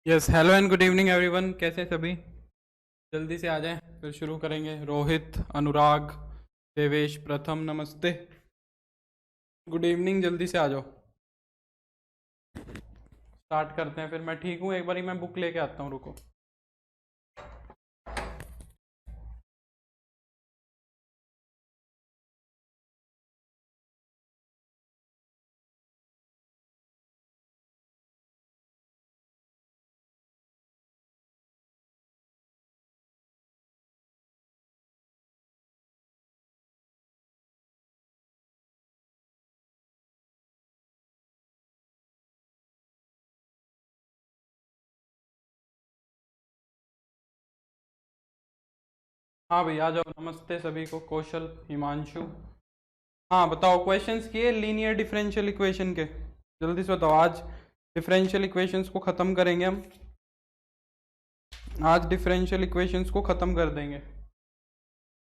Yes, hello and good evening everyone. कैसे हैं सभी? जल्दी से आ जाएं, फिर शुरू करेंगे। रोहित, अनुराग, देवेश, प्रथम, नमस्ते, गुड इवनिंग। जल्दी से आ जाओ, स्टार्ट करते हैं। फिर मैं ठीक हूँ, एक बारी मैं बुक लेके आता हूँ, रुको। हाँ भाई, आ जाओ। नमस्ते सभी को। कौशल, हिमांशु। हाँ बताओ, क्वेश्चंस किए लीनियर डिफरेंशियल इक्वेशन के? जल्दी से बताओ। आज डिफरेंशियल इक्वेशंस को ख़त्म करेंगे हम। आज डिफरेंशियल इक्वेशंस को ख़त्म कर देंगे,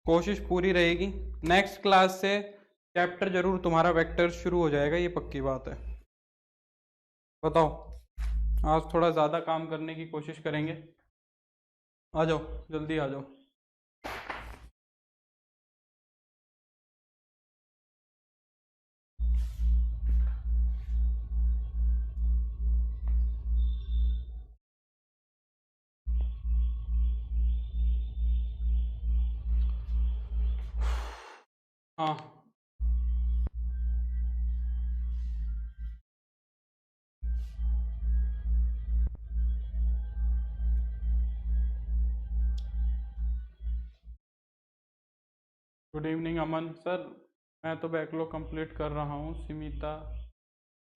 कोशिश पूरी रहेगी। नेक्स्ट क्लास से चैप्टर जरूर तुम्हारा वेक्टर शुरू हो जाएगा, ये पक्की बात है। बताओ, आज थोड़ा ज़्यादा काम करने की कोशिश करेंगे। आ जाओ, जल्दी आ जाओ। हाँ, गुड इवनिंग अमन सर। मैं तो बैकलॉग कंप्लीट कर रहा हूँ, सिमिता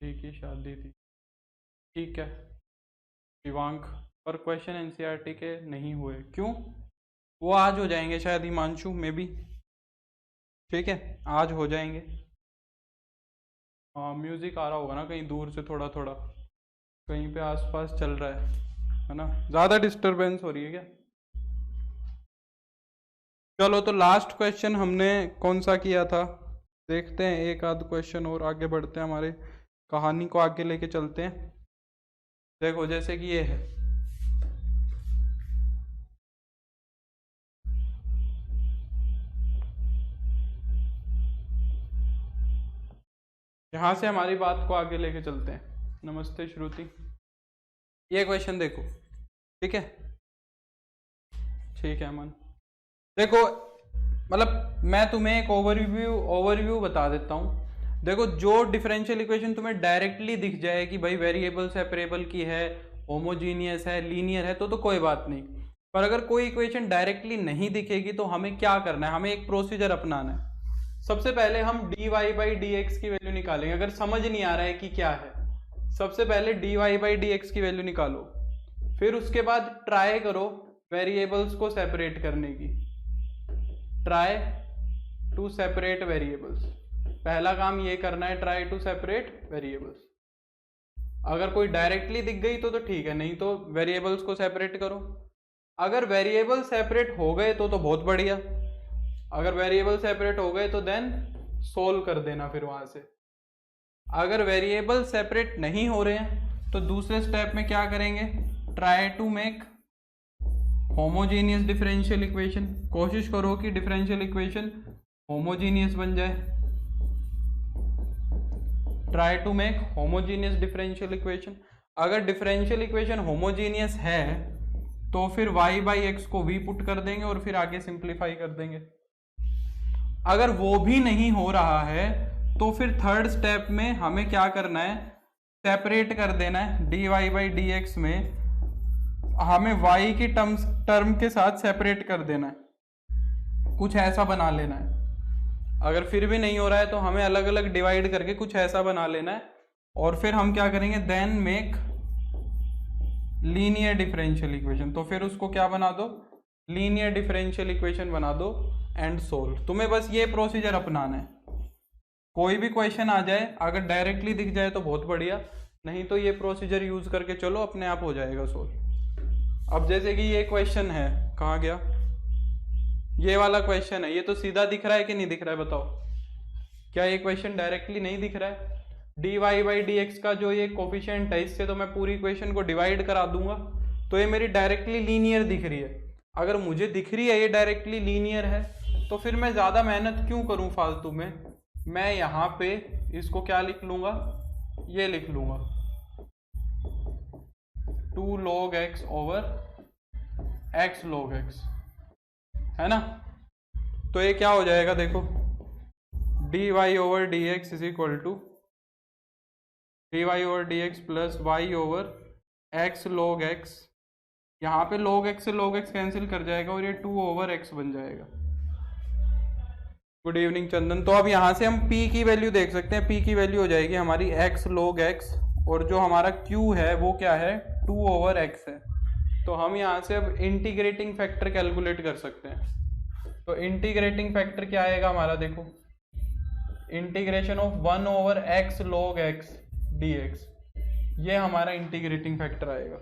जी की शादी थी। ठीक है शिवांक, पर क्वेश्चन एनसीईआरटी के नहीं हुए, क्यों? वो आज हो जाएंगे शायद, हिमांशु में भी। ठीक है, आज हो जाएंगे। हाँ, म्यूज़िक आ रहा होगा ना कहीं दूर से, थोड़ा थोड़ा कहीं पे आसपास चल रहा है ना? ज़्यादा डिस्टरबेंस हो रही है क्या? चलो, तो लास्ट क्वेश्चन हमने कौन सा किया था? देखते हैं, एक आध क्वेश्चन और आगे बढ़ते हैं, हमारे कहानी को आगे लेके चलते हैं। देखो, जैसे कि ये है, यहाँ से हमारी बात को आगे लेके चलते हैं। नमस्ते श्रुति। ये क्वेश्चन देखो, ठीक है? ठीक है अमन। देखो, मतलब मैं तुम्हें एक ओवरव्यू बता देता हूँ। देखो, जो डिफरेंशियल इक्वेशन तुम्हें डायरेक्टली दिख जाए कि भाई वेरिएबल सेपरेबल की है, होमोजीनियस है, लीनियर है, तो कोई बात नहीं। पर अगर कोई इक्वेशन डायरेक्टली नहीं दिखेगी तो हमें क्या करना है? हमें एक प्रोसीजर अपनाना है। सबसे पहले हम dy बाई डी एक्स की वैल्यू निकालेंगे। अगर समझ नहीं आ रहा है कि क्या है, सबसे पहले dy बाई डी एक्स की वैल्यू निकालो। फिर उसके बाद ट्राई करो वेरिएबल्स को सेपरेट करने की। ट्राई टू सेपरेट वेरिएबल्स, पहला काम ये करना है, ट्राई टू सेपरेट वेरिएबल्स। अगर कोई डायरेक्टली दिख गई तो ठीक है, नहीं तो वेरिएबल्स को सेपरेट करो। अगर वेरिएबल सेपरेट हो गए तो बहुत बढ़िया। अगर वेरिएबल सेपरेट हो गए तो देन सोल्व कर देना फिर वहां से। अगर वेरिएबल सेपरेट नहीं हो रहे हैं तो दूसरे स्टेप में क्या करेंगे? Try to make homogeneous differential equation. कोशिश करो कि डिफरेंशियल इक्वेशन होमोजीनियस बन जाए। Try to make homogeneous differential equation. अगर डिफरेंशियल इक्वेशन होमोजीनियस है तो फिर y बाई एक्स को v पुट कर देंगे और फिर आगे सिंप्लीफाई कर देंगे। अगर वो भी नहीं हो रहा है तो फिर थर्ड स्टेप में हमें क्या करना है? सेपरेट कर देना है। dy बाई डी एक्स में हमें y की टर्म के साथ सेपरेट कर देना है, कुछ ऐसा बना लेना है। अगर फिर भी नहीं हो रहा है तो हमें अलग अलग डिवाइड करके कुछ ऐसा बना लेना है। और फिर हम क्या करेंगे? Then make linear differential equation. तो फिर उसको क्या बना दो? लीनियर डिफरेंशियल इक्वेशन बना दो एंड सोल्व। तुम्हें बस ये प्रोसीजर अपनाना है। कोई भी क्वेश्चन आ जाए, अगर डायरेक्टली दिख जाए तो बहुत बढ़िया, नहीं तो ये प्रोसीजर यूज करके चलो, अपने आप हो जाएगा सोल्व। अब जैसे कि ये क्वेश्चन है, कहाँ गया? ये वाला क्वेश्चन है, ये तो सीधा दिख रहा है कि नहीं दिख रहा है? बताओ, क्या ये क्वेश्चन डायरेक्टली नहीं दिख रहा है? dy बाई डी एक्स का जो ये कोफिशिएंट है, इससे तो मैं पूरी इक्वेशन को डिवाइड करा दूंगा, तो ये मेरी डायरेक्टली लीनियर दिख रही है। अगर मुझे दिख रही है ये डायरेक्टली लीनियर है, तो फिर मैं ज़्यादा मेहनत क्यों करूं फालतू में। मैं यहाँ पे इसको क्या लिख लूँगा, ये लिख लूँगा 2 log x over x log x, है ना। तो ये क्या हो जाएगा, देखो dy over d x is equal to dy over d x plus y over x log x। यहाँ पे log x से log x कैंसिल कर जाएगा और ये 2 ओवर x बन जाएगा। गुड इवनिंग चंदन। तो अब यहाँ से हम p की वैल्यू देख सकते हैं, p की वैल्यू हो जाएगी हमारी x log x, और जो हमारा q है वो क्या है, 2 ओवर x है। तो हम यहाँ से अब इंटीग्रेटिंग फैक्टर कैलकुलेट कर सकते हैं। तो इंटीग्रेटिंग फैक्टर क्या आएगा हमारा, देखो integration of 1 over x log x dx, ये हमारा इंटीग्रेटिंग फैक्टर आएगा।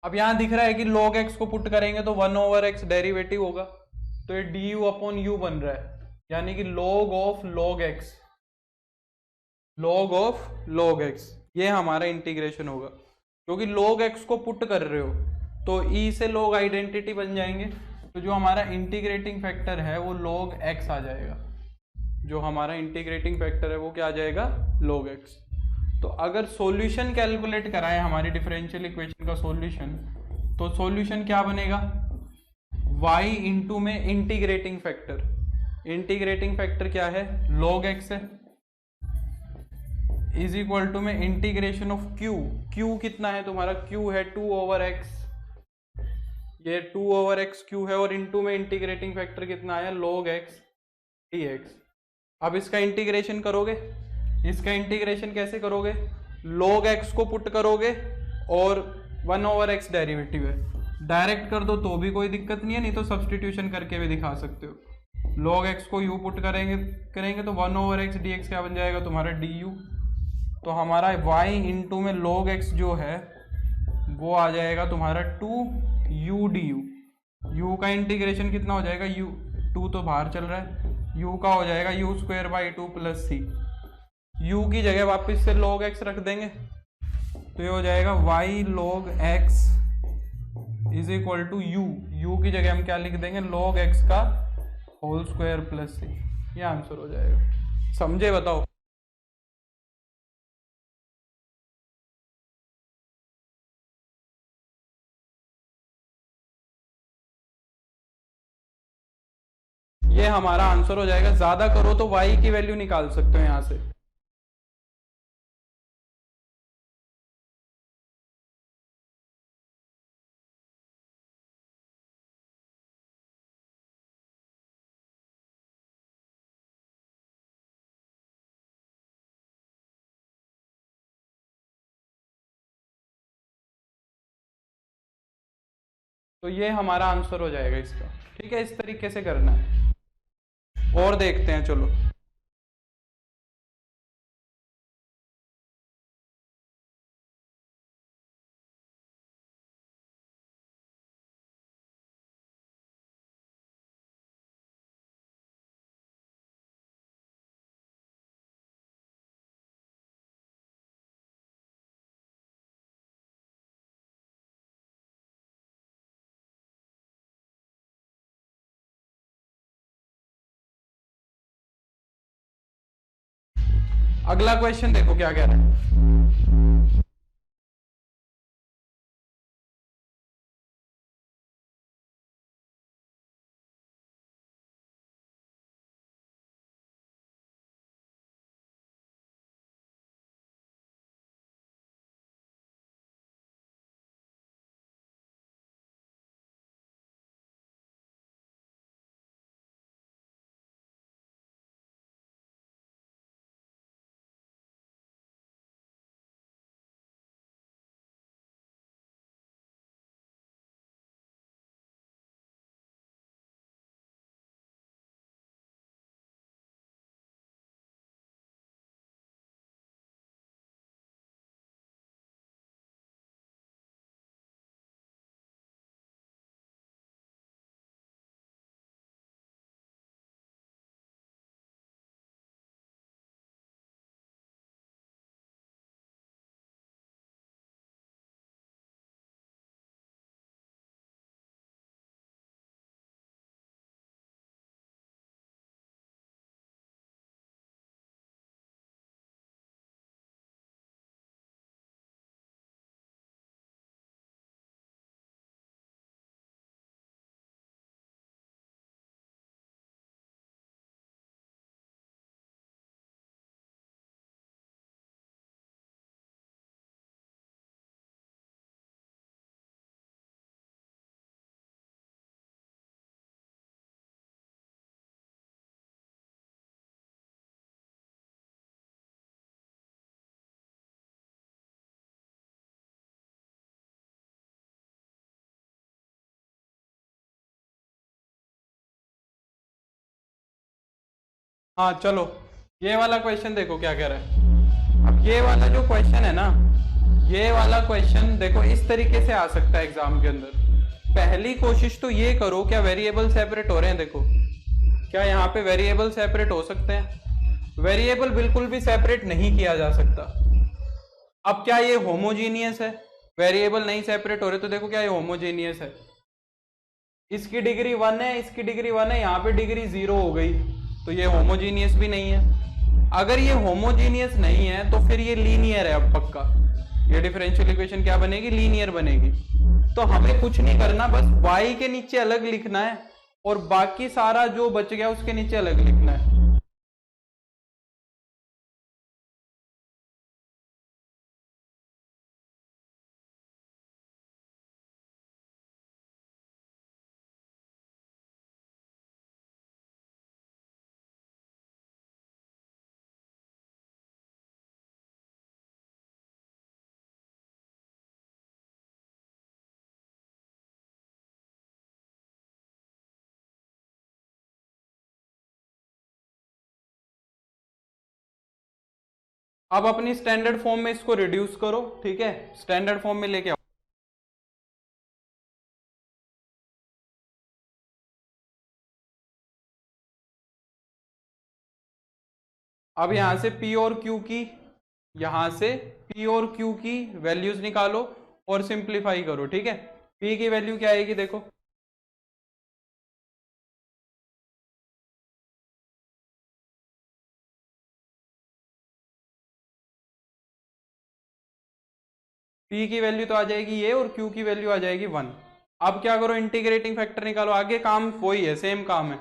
अब यहाँ दिख रहा है कि log x को पुट करेंगे तो 1 ओवर x डेरिवेटिव होगा, तो ये du अपॉन u बन रहा है, यानी कि log of log x, log of log x, ये हमारा इंटीग्रेशन होगा। क्योंकि log x को पुट कर रहे हो तो e से log आइडेंटिटी बन जाएंगे, तो जो हमारा इंटीग्रेटिंग फैक्टर है वो log x आ जाएगा। जो हमारा इंटीग्रेटिंग फैक्टर है वो क्या आ जाएगा, log x। तो अगर सॉल्यूशन कैलकुलेट कराएं हमारी डिफरेंशियल इक्वेशन का सॉल्यूशन, तो सॉल्यूशन क्या बनेगा, y इंटू में इंटीग्रेटिंग फैक्टर, इंटीग्रेटिंग फैक्टर क्या है, log x है, इज इक्वल टू में इंटीग्रेशन ऑफ q कितना है तुम्हारा, q है 2 ओवर x, ये 2 ओवर x q है, और इंटू में इंटीग्रेटिंग फैक्टर कितना आया, log x dx। अब इसका इंटीग्रेशन करोगे, इसका इंटीग्रेशन कैसे करोगे, log x को पुट करोगे और 1 ओवर x डेरिवेटिव है, डायरेक्ट कर दो तो भी कोई दिक्कत नहीं है, नहीं तो सब्सटीट्यूशन करके भी दिखा सकते हो। log x को u पुट करेंगे तो 1 ओवर x dx क्या बन जाएगा तुम्हारा du। तो हमारा y इंटू में log x जो है वो आ जाएगा तुम्हारा 2u du। u का इंटीग्रेशन कितना हो जाएगा, u 2 तो बाहर चल रहा है, u का हो जाएगा u square by 2 plus c। u की जगह वापस से log x रख देंगे तो ये हो जाएगा y log x is equal to u की जगह हम क्या लिख देंगे, log x का होल स्क्वायर प्लस c। ये आंसर हो जाएगा। समझे, बताओ। ये हमारा आंसर हो जाएगा। ज्यादा करो तो y की वैल्यू निकाल सकते हो यहां से। तो ये हमारा आंसर हो जाएगा इसका। ठीक है, इस तरीके से करना है। और देखते हैं, चलो। अगला क्वेश्चन देखो क्या कह रहा है। हाँ चलो, ये वाला क्वेश्चन देखो क्या कह रहा है। अब ये वाला जो क्वेश्चन है ना, ये वाला क्वेश्चन देखो इस तरीके से आ सकता है एग्जाम के अंदर। पहली कोशिश तो ये करो, क्या वेरिएबल सेपरेट हो रहे हैं? देखो क्या यहाँ पे वेरिएबल सेपरेट हो सकते हैं? वेरिएबल बिल्कुल भी सेपरेट नहीं किया जा सकता। अब क्या ये होमोजीनियस है? वेरिएबल नहीं सेपरेट हो रहे, तो देखो क्या ये होमोजीनियस है? इसकी डिग्री 1 है, इसकी डिग्री 1 है, यहाँ पे डिग्री 0 हो गई, तो ये होमोजीनियस भी नहीं है। अगर ये होमोजीनियस नहीं है तो फिर ये लीनियर है। अब पक्का ये डिफरेंशियल इक्वेशन क्या बनेगी? लीनियर बनेगी। तो हमें कुछ नहीं करना, बस y के नीचे अलग लिखना है और बाकी सारा जो बच गया उसके नीचे अलग लिखना है। अब अपनी स्टैंडर्ड फॉर्म में इसको रिड्यूस करो, ठीक है, स्टैंडर्ड फॉर्म में लेके आओ। अब यहां से P और Q की, यहां से P और Q की वैल्यूज निकालो और सिंप्लीफाई करो, ठीक है। P की वैल्यू क्या आएगी देखो, P की वैल्यू तो आ जाएगी ये, और Q की वैल्यू आ जाएगी 1। अब क्या करो, इंटीग्रेटिंग फैक्टर निकालो। आगे काम वही है, सेम काम है।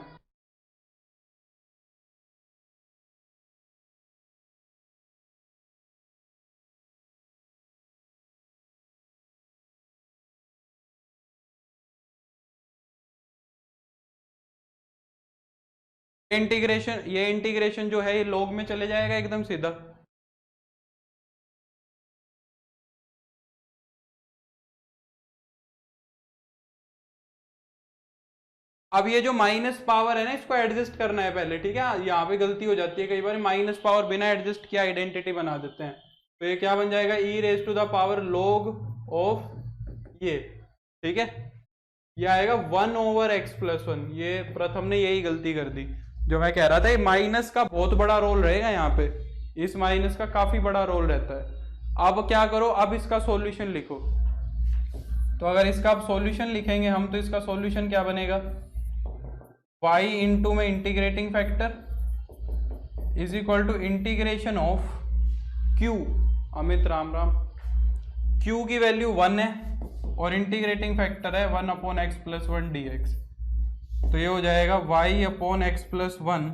ये इंटीग्रेशन जो है ये लॉग में चले जाएगा एकदम सीधा। अब ये जो माइनस पावर है ना, इसको एडजस्ट करना है पहले, ठीक है। यहाँ पे गलती हो जाती है कई बार, माइनस पावर बिना एडजस्ट किया आइडेंटिटी बना देते हैं। तो ये क्या बन जाएगा, e raise to the power log of ये, ठीक है। ये आएगा 1/x+1। ये प्रथम ने यही गलती कर दी जो मैं कह रहा था। ये माइनस का बहुत बड़ा रोल रहेगा यहाँ पे, इस माइनस का काफी बड़ा रोल रहता है। अब क्या करो, अब इसका सॉल्यूशन लिखो। तो अगर इसका आप सॉल्यूशन लिखेंगे हम, तो इसका सॉल्यूशन क्या बनेगा, y इंटू में integrating factor is equal to integration of q। Amit Ram Ram. q की वैल्यू 1 है और इंटीग्रेटिंग फैक्टर है 1/x+1 dx। तो ये हो जाएगा y/x+1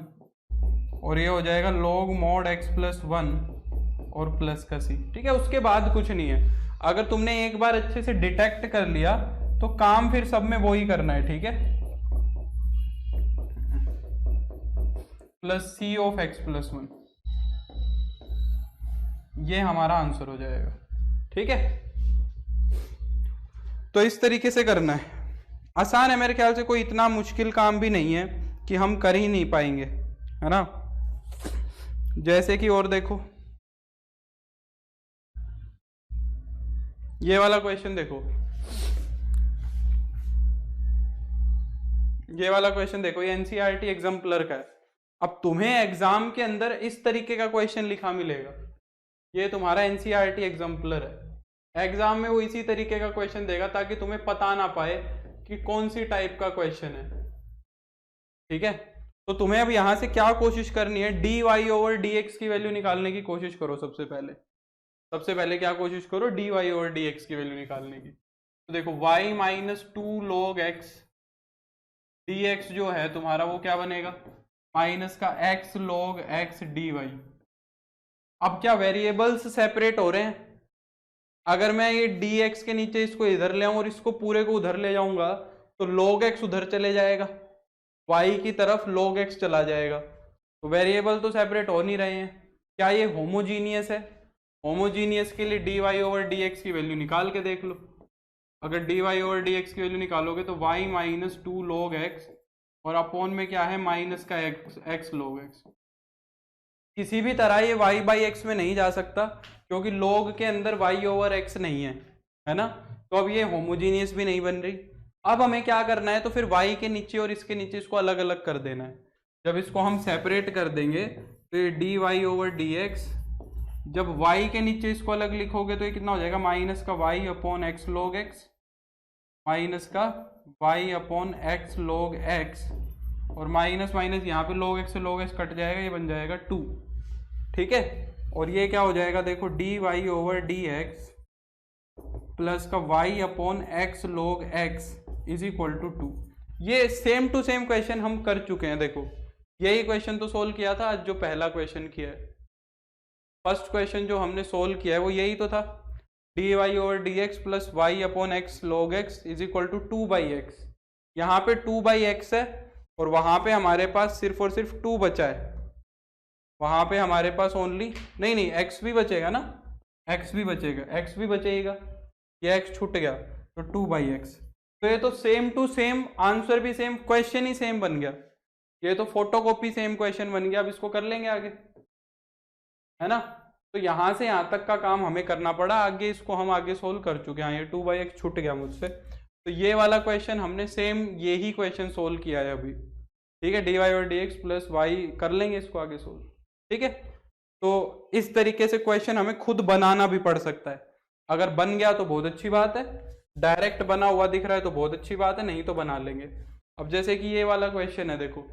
और ये हो जाएगा log mod x+1 और प्लस का c, ठीक है। उसके बाद कुछ नहीं है। अगर तुमने एक बार अच्छे से डिटेक्ट कर लिया तो काम फिर सब में वो ही करना है, ठीक है। प्लस c ऑफ x+1, ये हमारा आंसर हो जाएगा, ठीक है। तो इस तरीके से करना है, आसान है मेरे ख्याल से। कोई इतना मुश्किल काम भी नहीं है कि हम कर ही नहीं पाएंगे, है ना। जैसे कि और देखो, ये वाला क्वेश्चन देखो, ये वाला क्वेश्चन देखो, ये एनसीईआरटी एग्जाम्पलर का है। अब तुम्हें एग्जाम के अंदर इस तरीके का क्वेश्चन लिखा मिलेगा, ये तुम्हारा एनसीईआरटी एग्जाम्पलर है। एग्जाम में वो इसी तरीके का क्वेश्चन देगा ताकि तुम्हें पता ना पाए कि कौन सी टाइप का क्वेश्चन है, ठीक है। तो तुम्हें अब यहां से क्या कोशिश करनी है, dy/dx की वैल्यू निकालने की कोशिश करो। सबसे पहले क्या कोशिश करो, dy/dx की वैल्यू निकालने की। तो देखो y-2 log x dx जो है तुम्हारा वो क्या बनेगा, माइनस का x log x dy। अब क्या वेरिएबल्स सेपरेट हो रहे हैं? अगर मैं ये dx के नीचे इसको इधर ले आऊं और इसको पूरे को उधर ले जाऊंगा तो log x उधर चले जाएगा, y की तरफ log x चला जाएगा। तो वेरिएबल तो सेपरेट हो नहीं रहे हैं। क्या ये होमोजीनियस है? होमोजीनियस के लिए dy/dx की वैल्यू निकाल के देख लो। अगर dy/dx की वैल्यू निकालोगे तो y-2 log x और अपॉन में क्या है, माइनस का x log x। किसी भी तरह ये y बाई एक्स में नहीं जा सकता, क्योंकि log के अंदर y ओवर x नहीं है ना। तो अब ये होमोजीनियस भी नहीं बन रही। अब हमें क्या करना है, तो फिर y के नीचे और इसके नीचे इसको अलग अलग कर देना है। जब इसको हम सेपरेट कर देंगे तो ये d y over d x, जब y के नीचे इसको अलग लिखोगे तो ये कितना हो जाएगा, माइनस का y upon x log x, minus का y upon x log x, और माइनस माइनस यहाँ पे log x से log x कट जाएगा, ये बन जाएगा 2। ठीक है, और ये क्या हो जाएगा, देखो d y over d x plus का y upon x log x is equal to 2। ये सेम टू सेम क्वेश्चन हम कर चुके हैं। देखो यही क्वेश्चन तो सोल्व किया था आज जो पहला क्वेश्चन किया है। फर्स्ट क्वेश्चन जो हमने सोल्व किया है वो यही तो था, d y over d x plus y upon x log x is equal to 2 by x. यहाँ पे 2 बाई एक्स है और वहां पे हमारे पास सिर्फ और सिर्फ 2 बचा है। वहां पे हमारे पास ओनली नहीं x भी बचेगा ना, x भी बचेगा, x भी बचेगा, ये x छूट गया तो 2 बाई एक्स। तो ये तो सेम टू सेम, आंसर भी सेम, क्वेश्चन ही सेम बन गया। ये तो फोटोकॉपी सेम क्वेश्चन बन गया। अब इसको कर लेंगे आगे, है ना। तो यहां से यहां तक का काम हमें करना पड़ा, आगे इसको हम आगे सोल्व कर चुके हैं। ये 2 बाई एक्स छूट गया मुझसे, तो ये वाला क्वेश्चन हमने सेम यही क्वेश्चन सोल्व किया है अभी। ठीक है, डी वाई और डी एक्स प्लस वाई कर लेंगे इसको आगे सोल्व। ठीक है, तो इस तरीके से क्वेश्चन हमें खुद बनाना भी पड़ सकता है। अगर बन गया तो बहुत अच्छी बात है, डायरेक्ट बना हुआ दिख रहा है तो बहुत अच्छी बात है, नहीं तो बना लेंगे। अब जैसे कि ये वाला क्वेश्चन है, देखो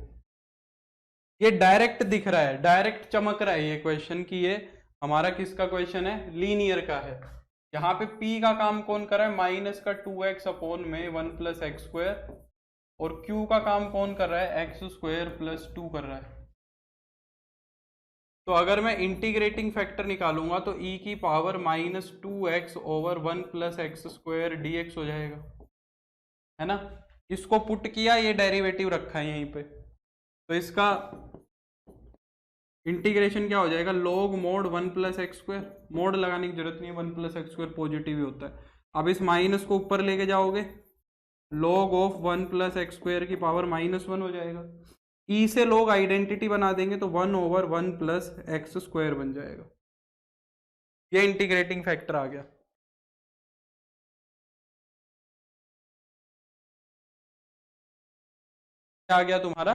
ये डायरेक्ट दिख रहा है, डायरेक्ट चमक रहा है ये क्वेश्चन की ये हमारा किसका क्वेश्चन है, लीनियर का है। यहाँ पे p का काम कौन कर रहा है, माइनस का 2x अपॉन में 1 प्लस एक्स स्क्वायर, और q का काम कौन कर रहा है, एक्स स्क्वायर प्लस 2 कर रहा है। तो अगर मैं इंटीग्रेटिंग फैक्टर निकालूंगा तो e की power minus 2x over 1 plus x square D x हो जाएगा, है ना। इसको पुट किया, ये डेरिवेटिव रखा है यहीं पे, तो इसका इंटीग्रेशन क्या हो जाएगा, log mode 1 plus x square, mode लगाने की जरूरत नहीं है, 1 प्लस एक्स स्क्वायर पॉजिटिव ही होता है। अब इस माइनस को ऊपर लेके जाओगे, log of 1 plus x square की पावर -1 हो जाएगा। ई से log आइडेंटिटी बना देंगे तो 1 ओवर 1 प्लस एक्स स्क्वायर बन जाएगा। ये इंटीग्रेटिंग फैक्टर आ गया। क्या आ गया तुम्हारा,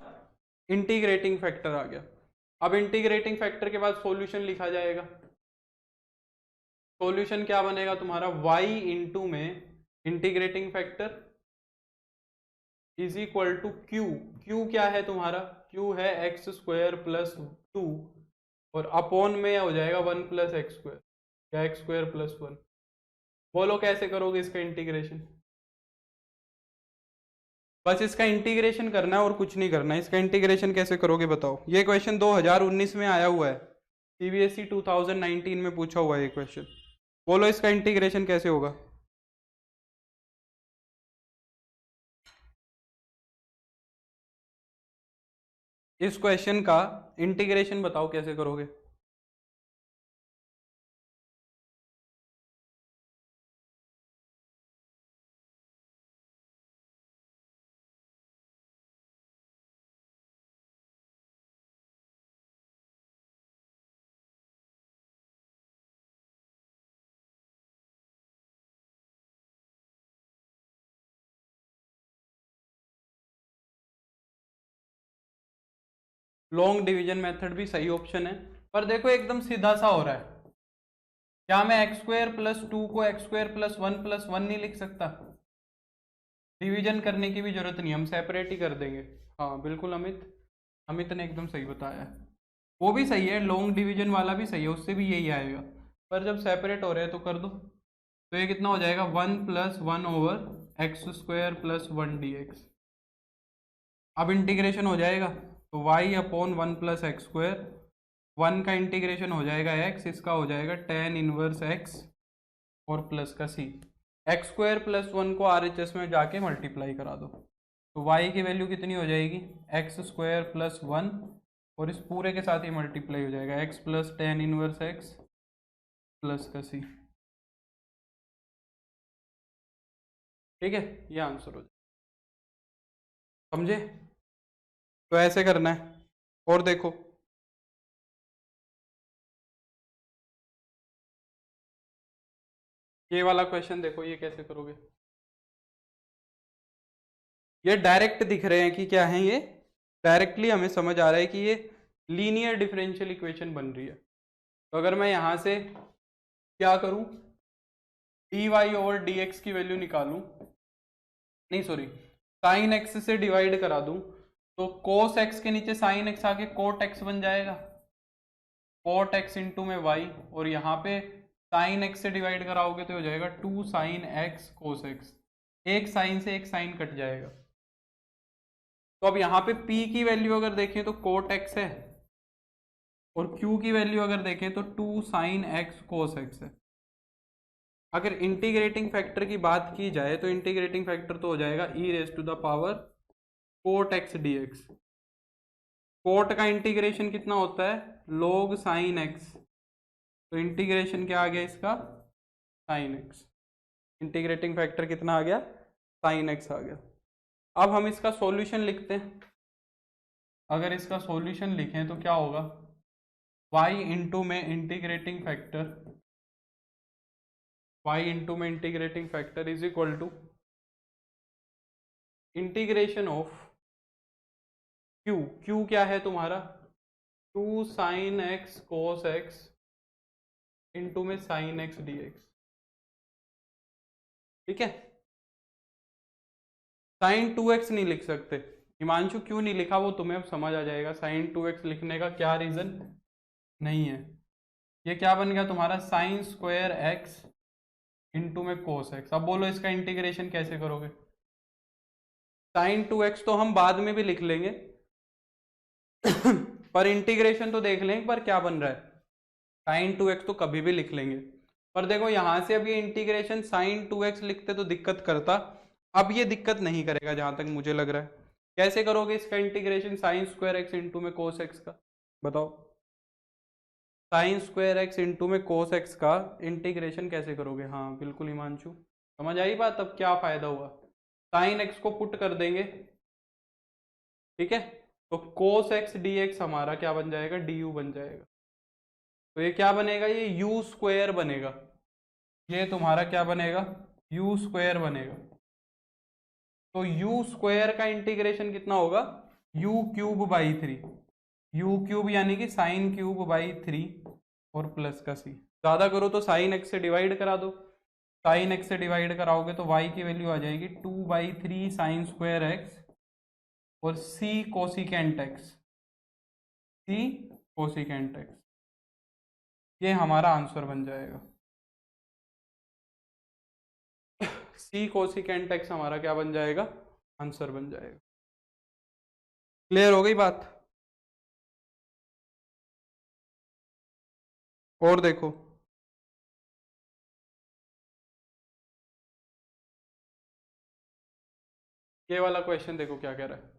इंटीग्रेटिंग फैक्टर आ गया। अब इंटीग्रेटिंग फैक्टर के बाद सॉल्यूशन लिखा जाएगा। सॉल्यूशन क्या बनेगा तुम्हारा, y इंटू में integrating factor is equal to q. Q क्या है तुम्हारा, क्यू है एक्स स्क्वायर प्लस 2, और अपॉन में हो जाएगा 1 प्लस एक्स स्क्वायर या एक्स स्क्वायर प्लस 1। बोलो कैसे करोगे इसका इंटीग्रेशन, बस इसका इंटीग्रेशन करना है और कुछ नहीं करना है। इसका इंटीग्रेशन कैसे करोगे बताओ। ये क्वेश्चन 2019 में आया हुआ है, सीबीएसई 2019 में पूछा हुआ है ये क्वेश्चन। बोलो इसका इंटीग्रेशन कैसे होगा। इस क्वेश्चन का इंटीग्रेशन बताओ कैसे करोगे। लॉन्ग डिवीजन मेथड भी सही ऑप्शन है, पर देखो एकदम सीधा सा हो रहा है। क्या मैं एक्स स्क्वायर प्लस 2 को एक्स स्क्वायर प्लस 1 प्लस 1 नहीं लिख सकता, डिवीजन करने की भी जरूरत नहीं, हम सेपरेट ही कर देंगे। हाँ बिल्कुल अमित, अमित ने एकदम सही बताया। वो भी सही है, लॉन्ग डिवीजन वाला भी सही है, उससे भी यही आएगा, पर जब सेपरेट हो रहे हैं तो कर दो। तो ये कितना हो जाएगा, 1 plus 1 over x square plus 1 D x. अब इंटीग्रेशन हो जाएगा तो y upon 1 plus x square, 1 का इंटीग्रेशन हो जाएगा x, इसका हो जाएगा tan इनवर्स x, और प्लस का c। एक्स स्क्वायर प्लस 1 को RHS में जाके मल्टीप्लाई करा दो, तो y की वैल्यू कितनी हो जाएगी, एक्स स्क्वायर प्लस 1, और इस पूरे के साथ ही मल्टीप्लाई हो जाएगा x plus tan inverse x plus का c। ठीक है, ये आंसर हो जाएगा, समझे। तो ऐसे करना है। और देखो ये वाला क्वेश्चन देखो, ये कैसे करोगे। ये डायरेक्ट दिख रहे हैं कि क्या है, ये डायरेक्टली हमें समझ आ रहा है कि ये लीनियर डिफरेंशियल इक्वेशन बन रही है। तो अगर मैं यहां से क्या करूं, dy ओवर dx की वैल्यू निकालूं, नहीं सॉरी, साइन x से डिवाइड करा दूं, तो cos x के नीचे साइन x आके cot x बन जाएगा, cot x इंटू में y, और यहाँ पे साइन x से डिवाइड कराओगे तो हो जाएगा 2 साइन x cos x, एक साइन से एक साइन कट जाएगा। तो अब यहाँ पे p की वैल्यू अगर देखें तो cot x है, और q की वैल्यू अगर देखें तो 2 साइन x cos x है। अगर इंटीग्रेटिंग फैक्टर की बात की जाए तो इंटीग्रेटिंग फैक्टर तो हो जाएगा e raise to the power cot x d x. Cot का इंटीग्रेशन कितना होता है, log साइन एक्स, तो इंटीग्रेशन क्या आ गया इसका, साइन एक्स। इंटीग्रेटिंग फैक्टर कितना आ गया, साइन एक्स आ गया। अब हम इसका सॉल्यूशन लिखते हैं। अगर इसका सॉल्यूशन लिखें तो क्या होगा, y इंटू में इंटीग्रेटिंग फैक्टर, y इंटू में integrating factor is equal to integration of q क्या है तुम्हारा, 2 sine x cos x into में साइन एक्स डी एक्स। ठीक है, साइन 2x नहीं लिख सकते, हिमांशु क्यों नहीं लिखा वो तुम्हें अब समझ आ जाएगा। साइन 2x लिखने का क्या रीजन नहीं है, ये क्या बन गया तुम्हारा साइन स्क्वायर एक्स इंटू में कोस एक्स। अब बोलो इसका इंटीग्रेशन कैसे करोगे, साइन 2x तो हम बाद में भी लिख लेंगे पर इंटीग्रेशन तो देख लें एक बार क्या बन रहा है। साइन 2x तो कभी भी लिख लेंगे, पर देखो यहां से अब ये इंटीग्रेशन साइन 2x लिखते तो दिक्कत करता, अब ये दिक्कत नहीं करेगा जहां तक मुझे लग रहा है। कैसे करोगे इसका integration sine square x into में कोस एक्स का, बताओ। साइन स्क्वायर एक्स इंटू में कोस एक्स का इंटीग्रेशन कैसे करोगे, हाँ बिल्कुल हिमांशु समझ आई बात। अब क्या फायदा हुआ, साइन एक्स को पुट कर देंगे, ठीक है, तो कोस एक्स डी एक्स हमारा क्या बन जाएगा, डी यू बन जाएगा। तो ये क्या बनेगा, ये यू स्क्वायर बनेगा, ये तुम्हारा क्या बनेगा, यू स्क्वायर बनेगा। तो यू स्क्वायर का इंटीग्रेशन कितना होगा, u cube by 3, u cube यानी कि साइन क्यूब बाई 3 और प्लस का सी। ज्यादा करो तो साइन एक्स से डिवाइड करा दो, साइन एक्स से डिवाइड कराओगे तो y की वैल्यू आ जाएगी 2/3 साइन स्क्वायर एक्स और c cosecant x, c cosecant x, ये हमारा आंसर बन जाएगा। c कोसिकेंट एक्स हमारा क्या बन जाएगा, आंसर बन जाएगा। क्लियर हो गई बात। और देखो ये वाला क्वेश्चन देखो क्या कह रहा है,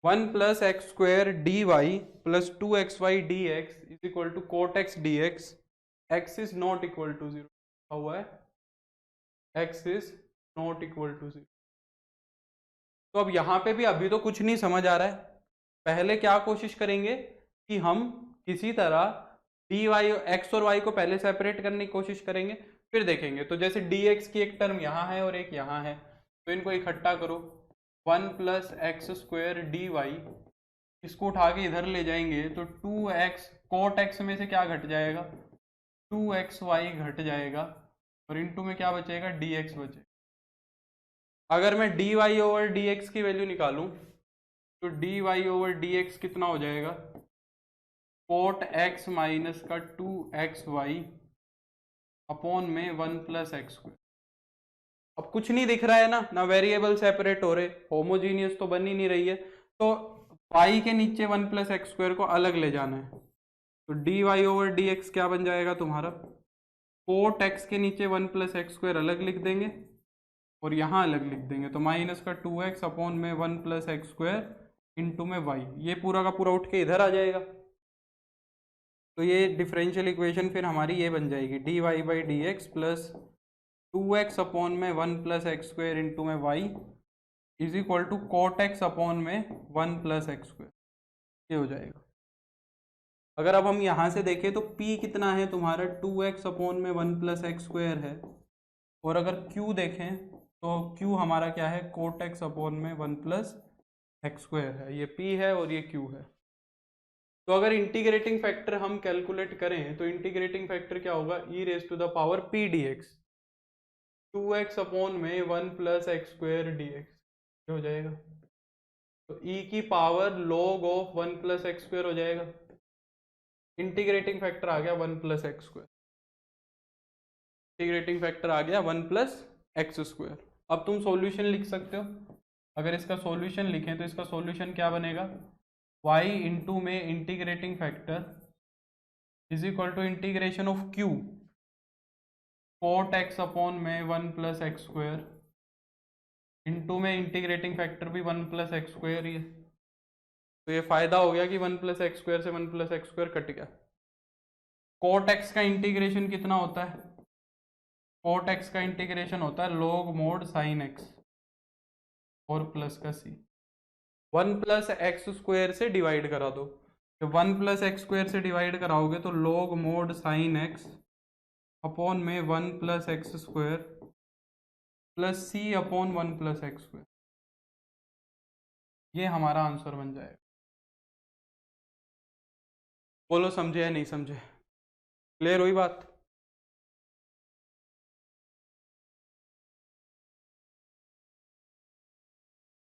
1 plus x square d y plus 2xy dx is equal to cot x d x, x is not equal to 0 हुआ है, x is not equal to 0। तो अब यहां पे भी अभी तो कुछ नहीं समझ आ रहा है, पहले क्या कोशिश करेंगे कि हम किसी तरह डी वाई एक्स और वाई को पहले सेपरेट करने की कोशिश करेंगे, फिर देखेंगे। तो जैसे dx की एक टर्म यहाँ है और एक यहाँ है, तो इनको इकट्ठा करो, 1 plus x square d y, इसको उठा के इधर ले जाएंगे तो 2x कोट एक्स में से क्या घट जाएगा, 2xy घट जाएगा, और इनटू में क्या बचेगा, dx बचेगा। अगर मैं dy ओवर dx की वैल्यू निकालूं तो dy ओवर dx कितना हो जाएगा, कोट x माइनस का 2xy अपॉन में 1 प्लस एक्स स्क्वायर। अब कुछ नहीं दिख रहा है ना वेरिएबल सेपरेट हो रहे, होमोजीनियस तो बन ही नहीं रही है, तो y के नीचे 1 प्लस एक्स स्क्वायर को अलग ले जाना है। तो dy ओवर dx क्या बन जाएगा तुम्हारा, कोट x के नीचे 1 प्लस एक्स स्क्वायर अलग लिख देंगे और यहाँ अलग लिख देंगे, तो माइनस का 2x अपॉन में 1 प्लस एक्स स्क्वायर इंटू में y, ये पूरा का पूरा उठ के इधर आ जाएगा। तो ये डिफरेंशियल इक्वेशन फिर हमारी ये बन जाएगी, dy by d x plus 2x upon में 1 प्लस एक्स स्क्वायर इंटू में y is equal to cot x upon में 1 प्लस एक्स स्क्वायर, ये हो जाएगा। अगर अब हम यहाँ से देखें तो p कितना है तुम्हारा 2x अपॉन में 1 प्लस एक्स स्क्वायर है, और अगर q देखें तो q हमारा क्या है कोट x अपॉन में 1 प्लस एक्स स्क्वायर है। ये p है और ये q है। तो अगर इंटीग्रेटिंग फैक्टर हम कैलकुलेट करें तो इंटीग्रेटिंग फैक्टर क्या होगा, e raise to the power p dx, 2x upon में 1 प्लस एक्स स्क्वायर dx हो जाएगा। तो e की power log of 1 plus x square हो जाएगा। इंटीग्रेटिंग फैक्टर आ गया 1 plus x square, integrating factor आ गया 1 प्लस एक्स स्क्वायर। अब तुम सॉल्यूशन लिख सकते हो। अगर इसका सॉल्यूशन लिखें तो इसका सॉल्यूशन क्या बनेगा, y इंटू में integrating factor is equal to integration of q cot x upon में 1 प्लस एक्स स्क्वायर इंटू में इंटीग्रेटिंग फैक्टर भी 1 प्लस एक्स स्क्वायर ही है। तो ये फायदा हो गया कि 1 प्लस एक्स स्क्वायर से 1 प्लस एक्स स्क्वायर कट गया। कोट x का इंटीग्रेशन कितना होता है, कोट x का इंटीग्रेशन होता है log मोड साइन x और प्लस का c। 1 प्लस एक्स स्क्वायर से डिवाइड करा दो, जब 1 प्लस एक्स स्क्वायर से डिवाइड कराओगे तो log mod sine x upon में 1 plus x square plus c upon 1 plus x square, ये हमारा आंसर बन जाएगा। बोलो समझे या नहीं समझे, क्लियर हुई बात।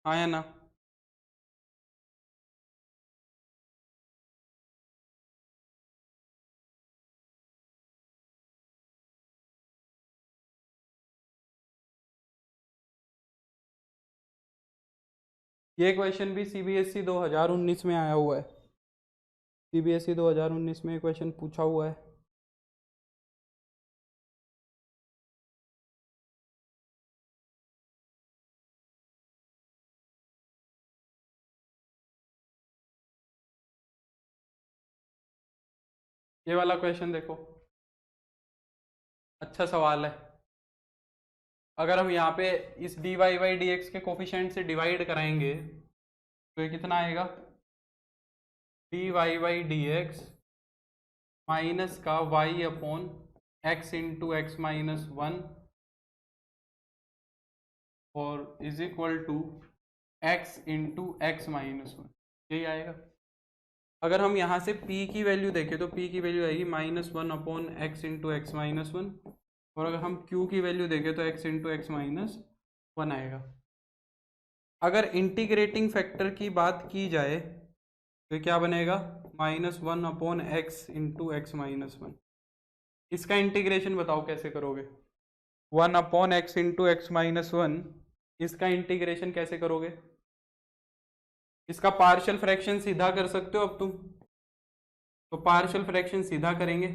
हाँ या ना। ये क्वेश्चन भी सीबीएसई 2019 में आया हुआ है, सीबीएसई 2019 में क्वेश्चन पूछा हुआ है। ये वाला क्वेश्चन देखो, अच्छा सवाल है। अगर हम यहाँ पे इस dy बाई डी एक्स के कोफिशिएंट से डिवाइड कराएंगे तो ये कितना आएगा, dy by d x minus का y upon x into x minus 1 और is equal to x into x minus 1, यही आएगा। अगर हम यहाँ से p की वैल्यू देखें तो p की वैल्यू आएगी -1 upon x into x minus 1, और अगर हम q की वैल्यू देखें तो x इंटू एक्स माइनस 1 आएगा। अगर इंटीग्रेटिंग फैक्टर की बात की जाए तो क्या बनेगा, -1 upon x into x minus 1। इसका इंटीग्रेशन बताओ कैसे करोगे, 1 upon x into x minus 1, इसका इंटीग्रेशन कैसे करोगे। इसका पार्शियल फ्रैक्शन सीधा कर सकते हो अब तुम, तो पार्शियल फ्रैक्शन सीधा करेंगे।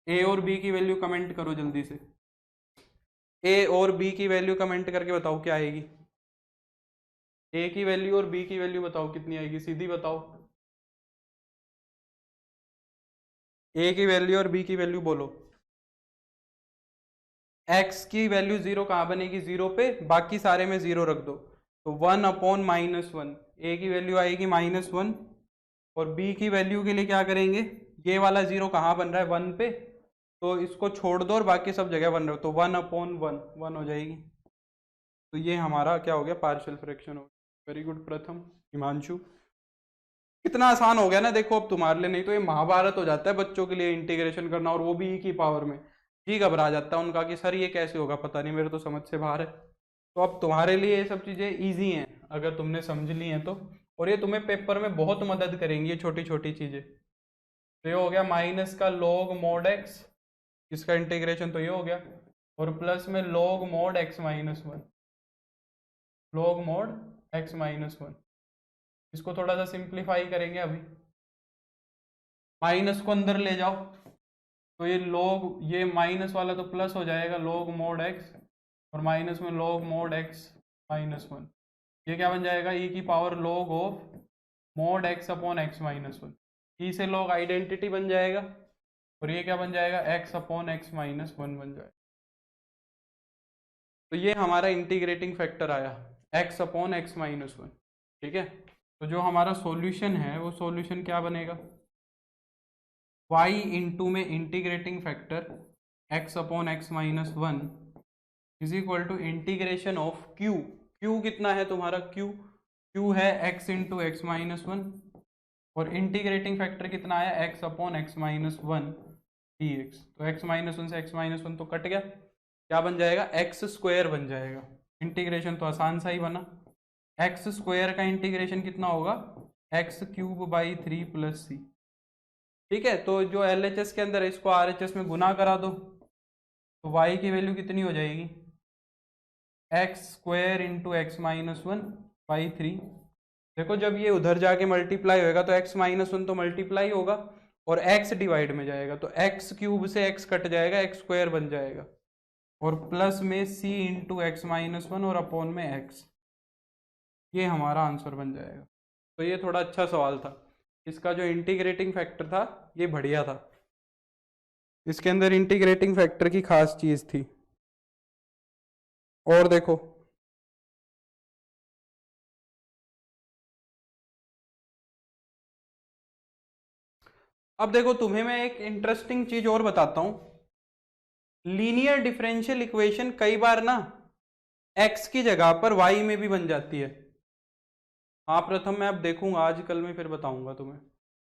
ए और बी की वैल्यू कमेंट करो जल्दी से, ए और बी की वैल्यू कमेंट करके बताओ क्या आएगी। ए की वैल्यू और बी की वैल्यू बताओ कितनी आएगी, सीधी बताओ। ए की वैल्यू और बी की वैल्यू बोलो। एक्स की वैल्यू 0 कहाँ बनेगी, 0 पे, बाकी सारे में 0 रख दो, तो 1 अपॉन -1, ए की वैल्यू आएगी -1, और बी की वैल्यू के लिए क्या करेंगे, ये वाला 0 कहाँ बन रहा है 1 पे, तो इसको छोड़ दो और बाकी सब जगह 1 रखो, तो 1 अपॉन 1 हो जाएगी। तो ये हमारा क्या हो गया, पार्शियल फ्रैक्शन हो गया। वेरी गुड प्रथम, हिमांशु, कितना आसान हो गया ना। देखो अब तुम्हारे लिए नहीं तो ये महाभारत हो जाता है बच्चों के लिए इंटीग्रेशन करना, और वो भी ई की पावर में। जी घबरा जाता है उनका कि सर ये कैसे होगा, पता नहीं, मेरे तो समझ से बाहर है। तो अब तुम्हारे लिए ये सब चीज़ें ईजी हैं अगर तुमने समझ ली हैं तो, और ये तुम्हें पेपर में बहुत मदद करेंगी ये छोटी छोटी चीज़ें। तो ये हो गया माइनस का log मोड एक्स, इसका इंटीग्रेशन तो ये हो गया, और प्लस में log mode x minus 1, log mode x minus 1। इसको थोड़ा सा सिंप्लीफाई करेंगे अभी, माइनस को अंदर ले जाओ तो ये log, ये माइनस वाला तो प्लस हो जाएगा, log मोड एक्स, और माइनस में log मोड एक्स माइनस 1, ये क्या बन जाएगा, e की power log of mode x upon x minus 1। ई से log आइडेंटिटी बन जाएगा, और ये क्या बन जाएगा, x अपॉन एक्स माइनस 1 बन जाएगा। तो ये हमारा इंटीग्रेटिंग फैक्टर आया x अपॉन एक्स माइनस 1, ठीक है। तो जो हमारा सॉल्यूशन है वो सॉल्यूशन क्या बनेगा, वाई इंटू में integrating factor x upon x minus one is equal to integration of q. Q कितना है तुम्हारा, क्यू है x into x minus one, और इंटीग्रेटिंग फैक्टर कितना है x upon x minus one d x. तो x minus one से x minus one तो कट गया, क्या बन जाएगा, एक्स स्क्वायर बन जाएगा। इंटीग्रेशन तो आसान सा ही बना। एक्स स्क्वायर का इंटीग्रेशन कितना होगा, x cube by three plus c. ठीक है, तो जो LHS के अंदर है इसको RHS में गुना करा दो, तो y की वैल्यू कितनी हो जाएगी, x square into x minus one by three. देखो जब ये उधर जाके मल्टीप्लाई होएगा तो एक्स माइनस वन तो मल्टीप्लाई होगा और एक्स डिवाइड में जाएगा, तो एक्स क्यूब से एक्स कट जाएगा, एक्स स्क्वायर बन जाएगा, और प्लस में सी इंटू एक्स माइनस वन और अपॉन में एक्स। ये हमारा आंसर बन जाएगा। तो ये थोड़ा अच्छा सवाल था, इसका जो इंटीग्रेटिंग फैक्टर था ये बढ़िया था, इसके अंदर इंटीग्रेटिंग फैक्टर की खास चीज थी। और देखो अब देखो तुम्हें मैं एक इंटरेस्टिंग चीज और बताता हूं। लीनियर डिफरेंशियल इक्वेशन कई बार ना x की जगह पर y में भी बन जाती है। हाँ प्रथम मैं अब देखूंगा, आज कल में फिर बताऊंगा तुम्हें।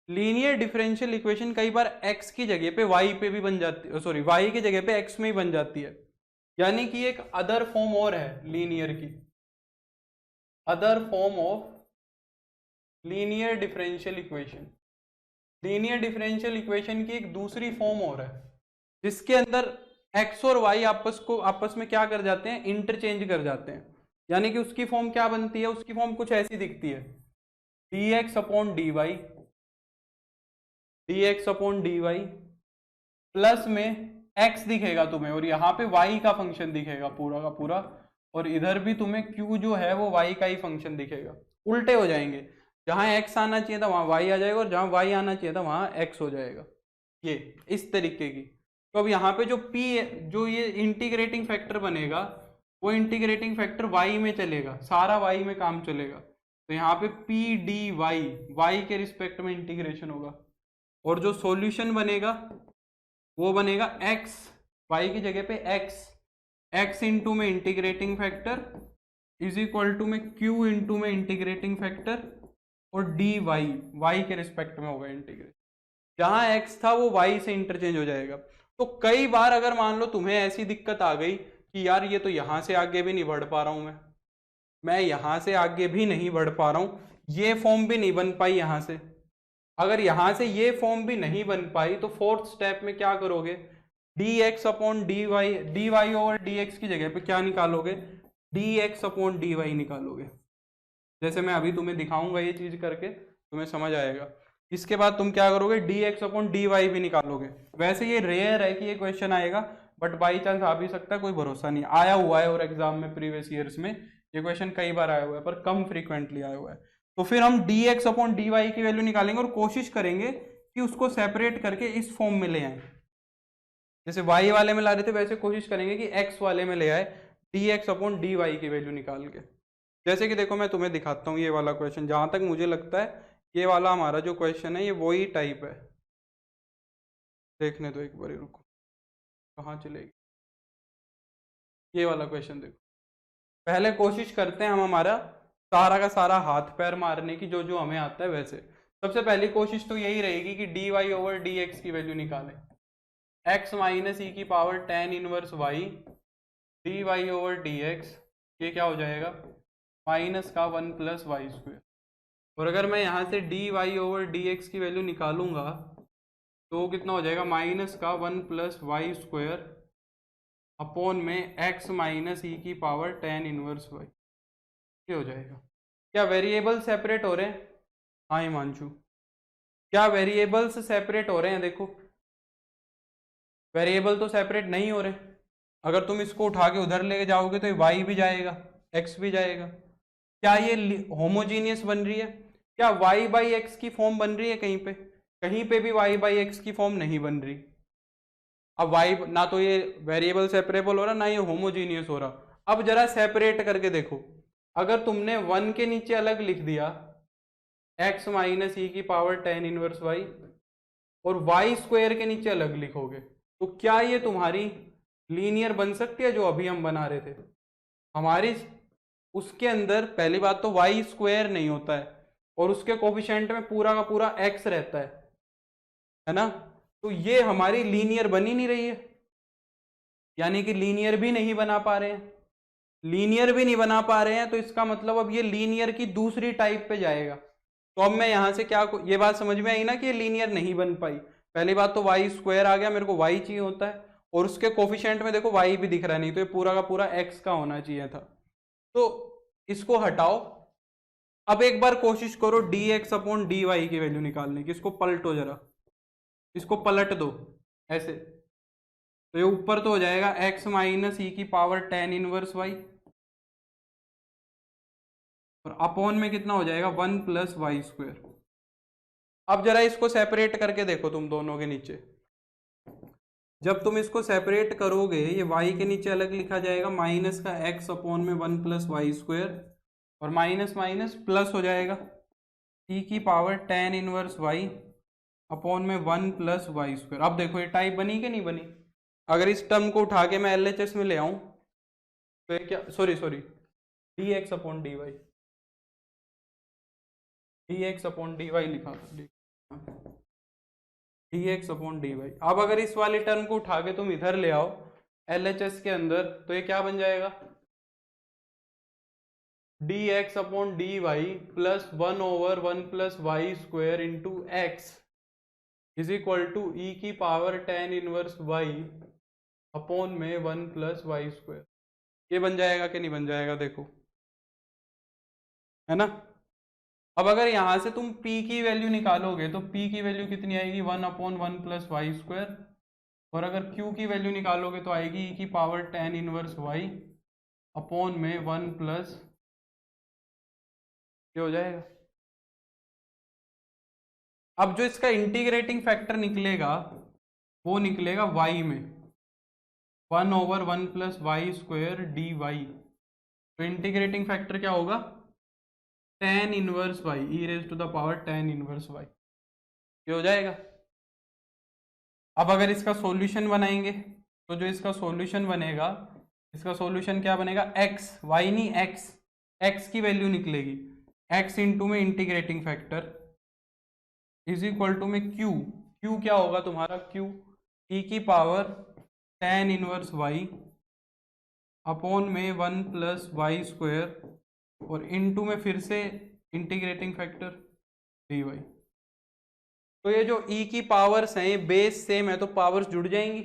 लीनियर डिफरेंशियल इक्वेशन कई बार x की जगह पे y पे भी बन जाती है, सॉरी y की जगह पे x में ही बन जाती है। यानी कि एक अदर फॉर्म और है लीनियर की, other form of linear differential equation. Linear differential equation की एक दूसरी फॉर्म और है जिसके अंदर x और y आपस में क्या कर जाते हैं, इंटरचेंज कर जाते हैं। यानी कि उसकी फॉर्म क्या बनती है, उसकी फॉर्म कुछ ऐसी दिखती है, dx upon d y, dx upon d y plus में x दिखेगा तुम्हें, और यहाँ पे y का फंक्शन दिखेगा पूरा का पूरा, और इधर भी तुम्हें q जो है वो y का ही फंक्शन दिखेगा। उल्टे हो जाएंगे, जहां x आना चाहिए था वहां y आ जाएगा, और जहां y आना चाहिए था वहां x हो जाएगा। ये इस तरीके की। तो अब यहाँ पे जो p जो ये इंटीग्रेटिंग फैक्टर बनेगा वो इंटीग्रेटिंग फैक्टर y में चलेगा, सारा y में काम चलेगा। तो यहाँ पे p डी वाई, y के रिस्पेक्ट में इंटीग्रेशन होगा, और जो सॉल्यूशन बनेगा वो बनेगा x, y की जगह पे x इंटू में integrating factor is equal to में q इंटू में इंटीग्रेटिंग फैक्टर, और डी वाई, वाई के रिस्पेक्ट में होगा इंटीग्रेट। जहां x था वो y से इंटरचेंज हो जाएगा। तो कई बार अगर मान लो तुम्हें ऐसी दिक्कत आ गई कि यार ये तो यहां से आगे भी नहीं बढ़ पा रहा हूं, मैं यहां से आगे भी नहीं बढ़ पा रहा हूं, ये फॉर्म भी नहीं बन पाई यहां से। अगर यहां से ये फॉर्म भी नहीं बन पाई तो फोर्थ स्टेप में क्या करोगे, dx upon d y over dx की जगह पे क्या निकालोगे, dx अपॉन डी वाई निकालोगे। जैसे मैं अभी तुम्हें दिखाऊंगा ये चीज करके, तुम्हें समझ आएगा। इसके बाद तुम क्या करोगे, dx अपॉन डी वाई भी निकालोगे। वैसे ये रेयर है कि ये क्वेश्चन आएगा, बट बाई चांस आ भी सकता है, कोई भरोसा नहीं। आया हुआ है और एग्जाम में प्रीवियस ईयर्स में ये क्वेश्चन कई बार आया हुआ है, पर कम फ्रीक्वेंटली आया हुआ है। तो फिर हम dx अपॉन डी वाई की वैल्यू निकालेंगे और कोशिश करेंगे कि उसको सेपरेट करके इस फॉर्म में ले आए। जैसे y वाले में ला रहे थे वैसे कोशिश करेंगे कि x वाले में ले आए, dx अपॉन डी वाई की वैल्यू निकाल के। जैसे कि देखो मैं तुम्हें दिखाता हूँ ये वाला क्वेश्चन, जहां तक मुझे लगता है ये वाला हमारा जो क्वेश्चन है ये वही टाइप है। देखने दो एक बार, रुको कहाँ चलेगी ये वाला क्वेश्चन। देखो पहले कोशिश करते हैं हम हमारा सारा का सारा हाथ पैर मारने की, जो जो हमें आता है वैसे। सबसे पहली कोशिश तो यही रहेगी कि d y over d x की वैल्यू निकालें। एक्स माइनस ई की power tan inverse y d y over d x, ये क्या हो जाएगा, माइनस का वन प्लस वाई स्क्वायर। और अगर मैं यहाँ से d y over d x की वैल्यू निकालूंगा तो कितना हो जाएगा, माइनस का one plus y square upon में एक्स माइनस ई की पावर टेन इनवर्स वाई, ये हो जाएगा। क्या वेरिएबल सेपरेट हो रहे हैं, हाँ हिमांशु, क्या वेरिएबल्स सेपरेट हो रहे हैं, देखो वेरिएबल तो सेपरेट नहीं हो रहे। अगर तुम इसको उठा के उधर ले जाओगे तो y भी जाएगा x भी जाएगा। क्या ये होमोजीनियस बन रही है, क्या y बाई एक्स की फॉर्म बन रही है, कहीं पे भी y बाई एक्स की फॉर्म नहीं बन रही। अब y ना तो ये वेरिएबल सेपरेबल हो रहा, ना ये होमोजीनियस हो रहा। अब जरा सेपरेट करके देखो, अगर तुमने 1 के नीचे अलग लिख दिया x माइनस ई की पावर टेन इनवर्स वाई, और वाई स्क्वायर के नीचे अलग लिखोगे, तो क्या ये तुम्हारी लीनियर बन सकती है जो अभी हम बना रहे थे? हमारी उसके अंदर पहली बात तो वाई स्क्वायर नहीं होता है और उसके कोफिशिएंट में पूरा का पूरा एक्स रहता है ना, तो ये हमारी लीनियर बन ही नहीं रही है, यानी कि लीनियर भी नहीं बना पा रहे हैं। लीनियर भी नहीं बना पा रहे हैं तो इसका मतलब अब ये लीनियर की दूसरी टाइप पे जाएगा। तो अब मैं यहां से क्या, ये बात समझ में आई ना कि ये लीनियर नहीं बन पाई। पहली बात तो वाई स्क्वायर आ गया, मेरे को वाई चाहिए होता है और उसके कोफिशिएंट में देखो वाई भी दिख रहा नहीं, तो ये पूरा का पूरा एक्स का होना चाहिए था। तो इसको हटाओ। अब एक बार कोशिश करो d x upon d y की वैल्यू निकालने की। इसको पलटो जरा, इसको पलट दो ऐसे, तो ये ऊपर तो हो जाएगा एक्स माइनस ई की पावर टेन इनवर्स वाई, और अपॉन में कितना हो जाएगा 1 प्लस वाई स्क्वायर। अब जरा इसको सेपरेट करके देखो तुम दोनों के नीचे, जब तुम इसको सेपरेट करोगे ये y के नीचे अलग लिखा जाएगा माइनस का x अपॉन में 1 प्लस वाई स्क्वायर, और माइनस माइनस प्लस हो जाएगा e की power tan inverse y upon में 1 प्लस वाई स्क्वायर। अब देखो ये टाइप बनी कि नहीं बनी? अगर इस टर्म को उठा के मैं LHS में ले आऊं तो ये क्या, sorry d x upon d y, d x upon d y लिखा, d x upon d y. अब अगर इस वाले टर्म को उठा के तुम इधर ले आओ LHS के अंदर, तो ये क्या बन जाएगा? D x upon d y plus 1/1 plus y square into x is equal to e की power tan inverse y upon में 1 प्लस वाई स्क्वायर। ये बन जाएगा कि नहीं बन जाएगा? देखो, है ना। अब अगर यहां से तुम p की वैल्यू निकालोगे तो p की वैल्यू कितनी आएगी 1/1 प्लस वाई स्क्वायर, और अगर q की वैल्यू निकालोगे तो आएगी e की power tan inverse y upon में 1 प्लस, ये हो जाएगा। अब जो इसका इंटीग्रेटिंग फैक्टर निकलेगा वो निकलेगा y में 1/1 plus y square d y, तो इंटीग्रेटिंग फैक्टर क्या होगा? Tan inverse y e raise to the power tan inverse y, ये हो जाएगा। अब अगर इसका सॉल्यूशन बनाएंगे तो जो इसका सॉल्यूशन बनेगा, इसका सॉल्यूशन क्या बनेगा? x, y नहीं x, x की वैल्यू निकलेगी x इंटू में integrating factor is equal to में q, q क्या होगा तुम्हारा? q e की power tan inverse y upon में 1 प्लस वाई स्क्वायर, और इनटू में फिर से इंटीग्रेटिंग फैक्टर dy। तो ये जो e की पावर्स हैं ये बेस सेम है तो पावर्स जुड़ जाएंगी,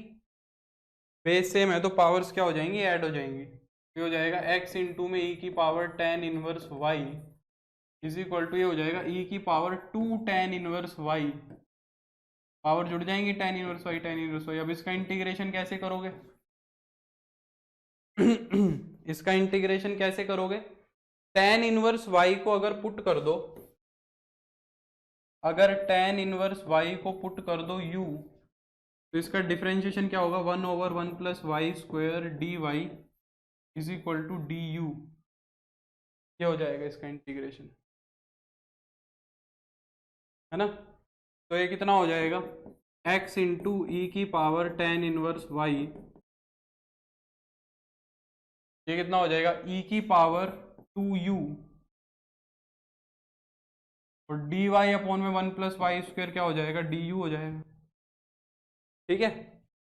बेस सेम है तो पावर्स क्या हो जाएंगी? ऐड हो जाएंगी। ये हो जाएगा x इंटू में e की power tan inverse y is equal to, ये हो जाएगा e की power 2 tan inverse y, power जुड़ जाएंगी tan inverse y tan inverse y। अब इसका इंटीग्रेशन कैसे करोगे? इसका इंटीग्रेशन कैसे करोगे? टेन इनवर्स y को अगर पुट कर दो, अगर टेन इनवर्स y को पुट कर दो u, तो इसका डिफरेंशिएशन क्या होगा? 1/1 plus y square d y is equal to d u, ये हो जाएगा इसका इंटीग्रेशन, है ना। तो ये कितना हो जाएगा? x इंटू ई की पावर टेन इनवर्स y, ये कितना हो जाएगा? e की पावर 2u, और डी वाई अपॉन में 1 प्लस वाई स्क्वायर क्या हो जाएगा? डी यू हो जाएगा, ठीक है।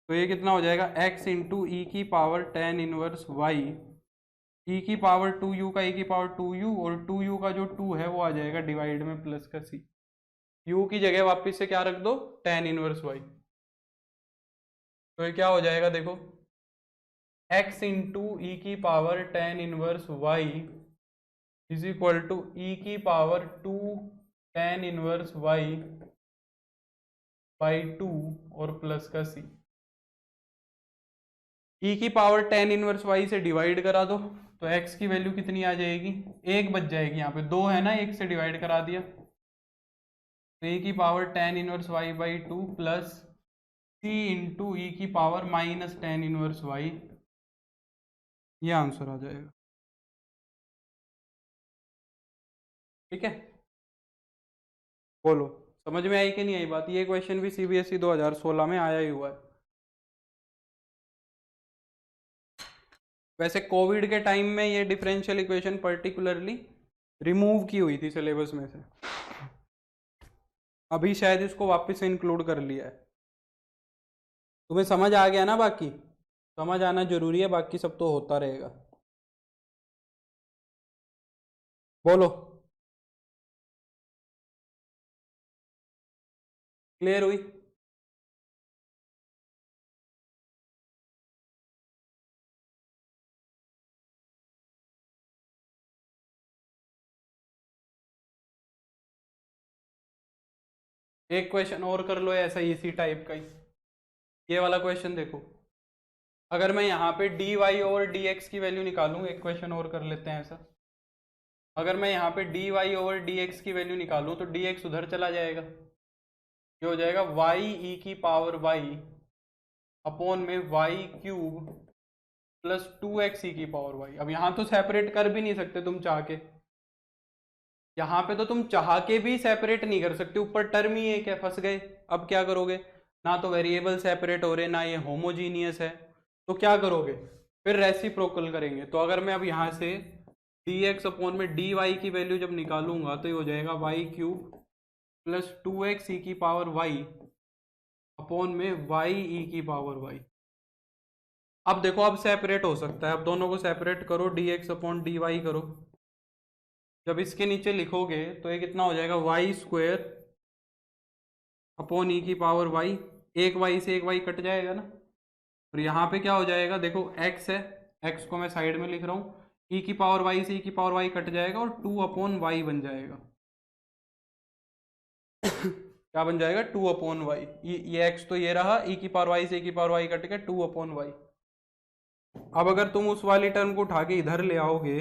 तो ये कितना हो जाएगा? x इंटू ई की पावर टेन इनवर्स y, ई की पावर 2u का ई की पावर 2u, और 2u का जो 2 है वो आ जाएगा डिवाइड में प्लस का c, u की जगह वापस से क्या रख दो? Ten inverse y। तो ये क्या हो जाएगा देखो, x इंटू ई की power tan inverse y is equal to e की power 2 tan inverse y by 2 और प्लस का c। ई की पावर टेन इनवर्स y से डिवाइड करा दो तो x की वैल्यू कितनी आ जाएगी? एक बच जाएगी, यहाँ पे दो है ना, एक से डिवाइड करा दिया, तो e की power tan inverse y by two plus c into e की power minus tan inverse y, ये आंसर आ जाएगा, ठीक है। बोलो समझ में आई कि नहीं आई बात? ये क्वेश्चन भी सीबीएसई 2016 में आया ही हुआ है। वैसे कोविड के टाइम में ये डिफरेंशियल इक्वेशन पर्टिकुलरली रिमूव की हुई थी सिलेबस में से, अभी शायद इसको वापस से इंक्लूड कर लिया है। तुम्हें समझ आ गया ना? बाकी समझ आना जरूरी है, बाकी सब तो होता रहेगा। बोलो, क्लियर हुई? एक क्वेश्चन और कर लो ऐसा इसी टाइप का ही। ये वाला क्वेश्चन देखो, अगर मैं यहाँ पे डी वाई और डी एक्स की वैल्यू निकालूं, एक क्वेश्चन और कर लेते हैं ऐसा। अगर मैं यहाँ पे d y over d x की वैल्यू निकालूं तो डी एक्स उधर चला जाएगा, ये हो जाएगा वाई ई की पावर वाई अपॉन में वाई क्यूब प्लस 2x ई की पावर वाई। अब यहाँ तो सेपरेट कर भी नहीं सकते तुम चाह के, यहाँ पे तो तुम चाह के भी सेपरेट नहीं कर सकते, ऊपर टर्म ही एक है, फंस गए। अब क्या करोगे? ना तो वेरिएबल सेपरेट हो रहे, ना ये होमोजीनियस है, तो क्या करोगे? फिर रेसिप्रोकल करेंगे। तो अगर मैं अब यहाँ से डी एक्स अपॉन में डी वाई की वैल्यू जब निकालूंगा तो ये हो जाएगा वाई क्यूब प्लस 2x ई की पावर वाई अपॉन में वाई ई की पावर वाई। अब देखो, अब सेपरेट हो सकता है, अब दोनों को सेपरेट करो, d x upon d y करो। जब इसके नीचे लिखोगे तो ये कितना हो जाएगा? वाई स्क्वेयर अपॉन ई की पावर वाई, एक वाई से एक वाई कट जाएगा ना, और यहाँ पे क्या हो जाएगा? देखो x है, x को मैं साइड में लिख रहा हूँ, ई की पावर वाई से ई की पावर वाई कट जाएगा और 2 अपॉन वाई बन जाएगा। क्या बन जाएगा? 2 अपॉन वाई। ये x तो ये रहा, ई की पावर वाई से ई की पावर वाई कट गया, 2 अपॉन वाई। अब अगर तुम उस वाली टर्म को उठा के इधर ले आओगे,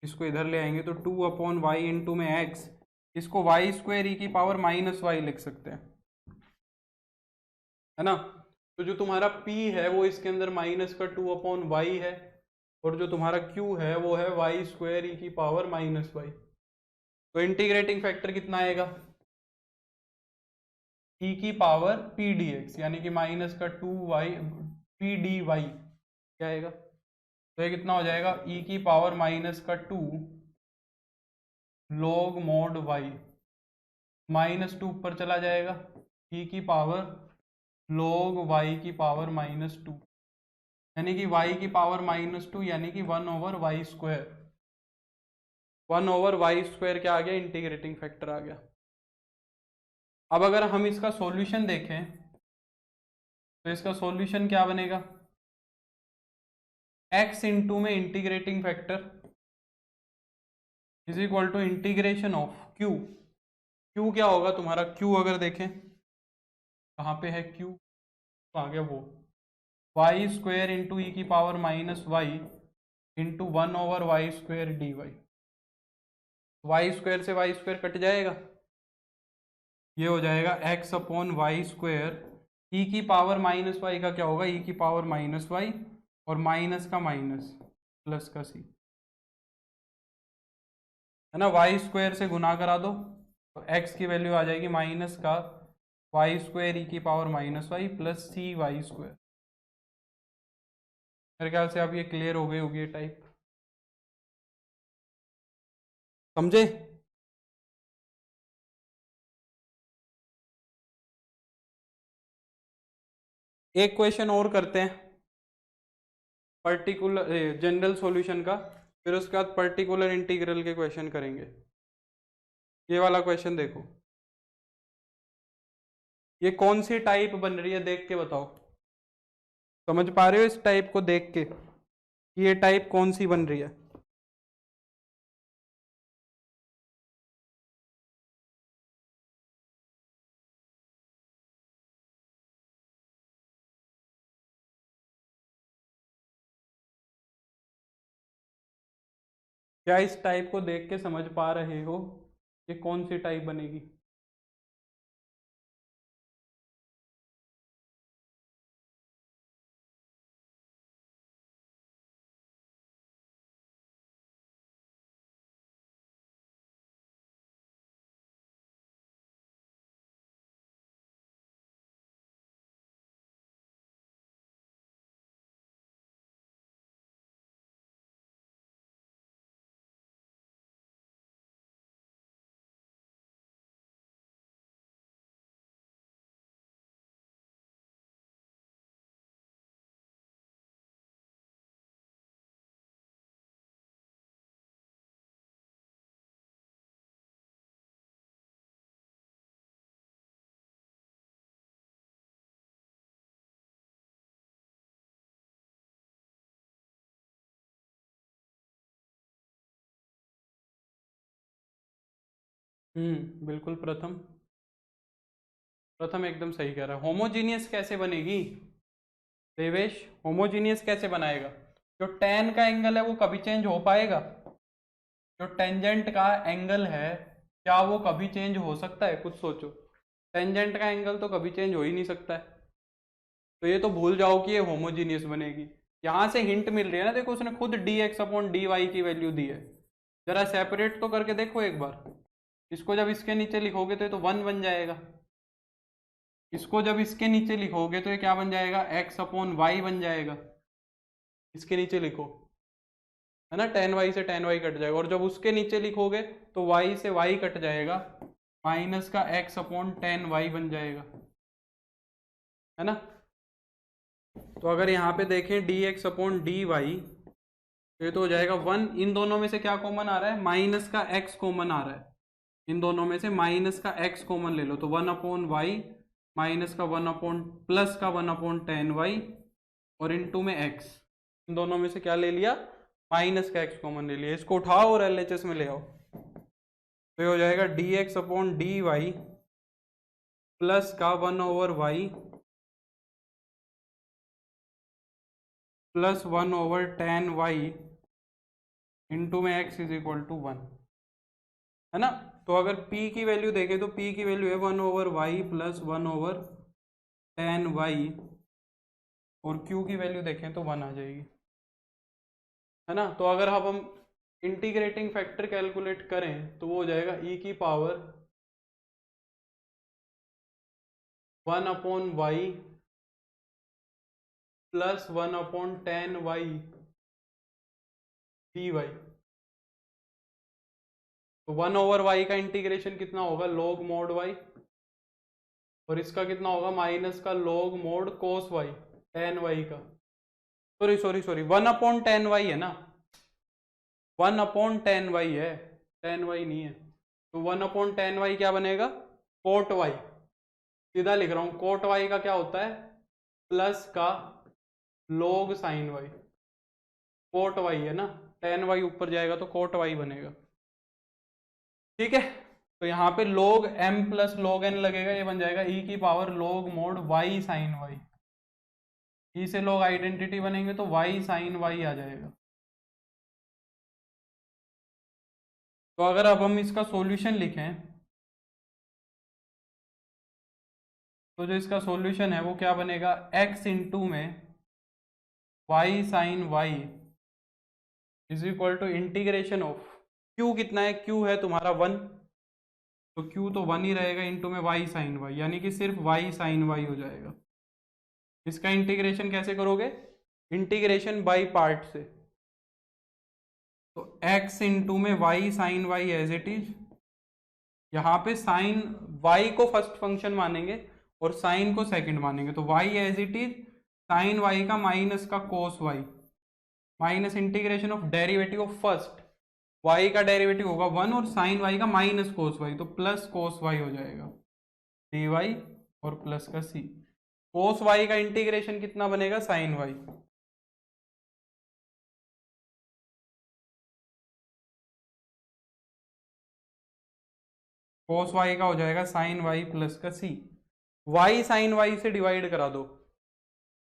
इसको इधर ले आएंगे तो 2 अपॉन वाई इंटू में एक्स, इसको वाई स्क्वायर ई की पावर माइनस वाई लिख सकते हैं, है ना? तो जो तुम्हारा p है वो इसके अंदर माइनस का 2 अपॉन वाई है, और जो तुम्हारा q है वो है वाई स्क्वायर ई की पावर माइनस वाई। तो इंटीग्रेटिंग फैक्टर कितना आएगा? ई की पावर पी डी एक्स, यानी कि माइनस का 2y पी डी वाई क्या आएगा? तो ये कितना हो जाएगा? ई की पावर माइनस का 2 log mod y, माइनस 2 ऊपर चला जाएगा, ई की पावर log y की पावर माइनस 2, यानी कि y की पावर माइनस 2, यानी कि 1 over y square. 1 over y square क्या आ गया? इंटीग्रेटिंग फैक्टर आ गया। अब अगर हम इसका सॉल्यूशन देखें तो इसका सॉल्यूशन क्या बनेगा? x इंटू में integrating factor is equal to integration of q। q क्या होगा तुम्हारा? q अगर देखें कहाँ पे है q, तो आ गया वो वाई स्क्वायर इंटू ई की power minus Y into 1 over y square d y. Y square से वाई स्क्वायर कट जाएगा, ये हो जाएगा x अपॉन वाई स्क्वायर, ई की पावर माइनस वाई का क्या होगा? ई की पावर माइनस वाई, और माइनस का माइनस प्लस का सी, है ना? वाई स्क्वायर से गुना करा दो तो x की वैल्यू आ जाएगी माइनस का वाई स्क्वायर ई की पावर माइनस वाई प्लस सी वाई स्क्वायर। मेरे ख्याल से अब ये क्लियर हो गई होगी ये टाइप, समझे? एक क्वेश्चन और करते हैं पर्टिकुलर जनरल सॉल्यूशन का, फिर उसके बाद पर्टिकुलर इंटीग्रल के क्वेश्चन करेंगे। ये वाला क्वेश्चन देखो, ये कौन सी टाइप बन रही है देख के बताओ। समझ पा रहे हो इस टाइप को देख के कि ये टाइप कौन सी बन रही है? क्या इस टाइप को देख के समझ पा रहे हो ये कौन सी टाइप बनेगी? बिल्कुल प्रथम। प्रथम एकदम सही कह रहा है। होमोजीनियस कैसे बनेगी देवेश? होमोजीनियस कैसे बनाएगा? जो टेन का एंगल है वो कभी चेंज हो पाएगा? जो टेंजेंट का एंगल है क्या वो कभी चेंज हो सकता है? कुछ सोचो। टेंजेंट का एंगल तो कभी चेंज हो ही नहीं सकता है। तो ये तो भूल जाओ कि ये होमोजीनियस बनेगी। यहां से हिंट मिल रही है ना, देखो उसने खुद dx/dy की वैल्यू दी है। जरा सेपरेट तो करके देखो एक बार। इसको जब इसके नीचे लिखोगे तो ये तो 1 बन जाएगा। इसको जब इसके नीचे लिखोगे तो ये क्या बन जाएगा? x/y बन जाएगा। इसके नीचे लिखो, है ना, tan y से tan y कट जाएगा। और जब उसके नीचे लिखोगे तो y से y कट जाएगा, माइनस का x/tan y बन जाएगा, है ना। तो अगर यहाँ पे देखें dx/dy तो ये तो हो जाएगा 1। इन दोनों में से क्या कॉमन आ रहा है? माइनस का x कॉमन आ रहा है। इन दोनों में से माइनस का x कॉमन ले लो तो 1/y माइनस का 1 प्लस का 1/tan y और इनटू में x। इन दोनों में से क्या ले लिया? माइनस का x कॉमन ले लिया। इसको उठाओ और LHS में ले आओ तो ये हो जाएगा dx/dy प्लस का 1/y plus 1/tan y into में x इज इक्वल टू 1, है ना। तो अगर p की वैल्यू देखें तो p की वैल्यू है 1/y प्लस 1/tan y और q की वैल्यू देखें तो 1 आ जाएगी, है ना। तो अगर अब हम इंटीग्रेटिंग फैक्टर कैलकुलेट करें तो वो हो जाएगा e की power 1/y plus 1/tan y dy। तो 1/y का इंटीग्रेशन कितना होगा? log mod y। और इसका कितना होगा? माइनस का log mod cos y, tan y का। Sorry sorry sorry, 1/tan y है ना, 1/tan y है, tan y नहीं है। तो 1/tan y क्या बनेगा? cot y। सीधा लिख रहा हूं, cot y का क्या होता है? प्लस का log sin y। cot y है ना, tan y ऊपर जाएगा तो cot y बनेगा, ठीक है। तो यहाँ पे log m plus log n लगेगा, ये बन जाएगा e की power log mod y sin y। e से log आइडेंटिटी बनेंगे तो y sin y आ जाएगा। तो अगर अब हम इसका सॉल्यूशन लिखें तो जो इसका सॉल्यूशन है वो क्या बनेगा? x इंटू में y sine y is equal to integration of q। कितना है? q है तुम्हारा 1, तो q तो 1 ही रहेगा, इंटू में y साइन y, यानी कि सिर्फ y साइन y हो जाएगा। इसका इंटीग्रेशन कैसे करोगे? इंटीग्रेशन बाय पार्ट से। तो x इंटू में y sine y as it is. यहाँ पे साइन y को फर्स्ट फंक्शन मानेंगे और साइन को सेकंड मानेंगे, तो y as it is sine y का माइनस का cos y minus integration of derivative of first. y का डेरिवेटिव होगा 1 और साइन y का माइनस कोस y, तो प्लस कोस y हो जाएगा dy और प्लस का c। कोस y का इंटीग्रेशन कितना बनेगा? Sine y। कोस y का हो जाएगा साइन y प्लस का c। y साइन y से डिवाइड करा दो।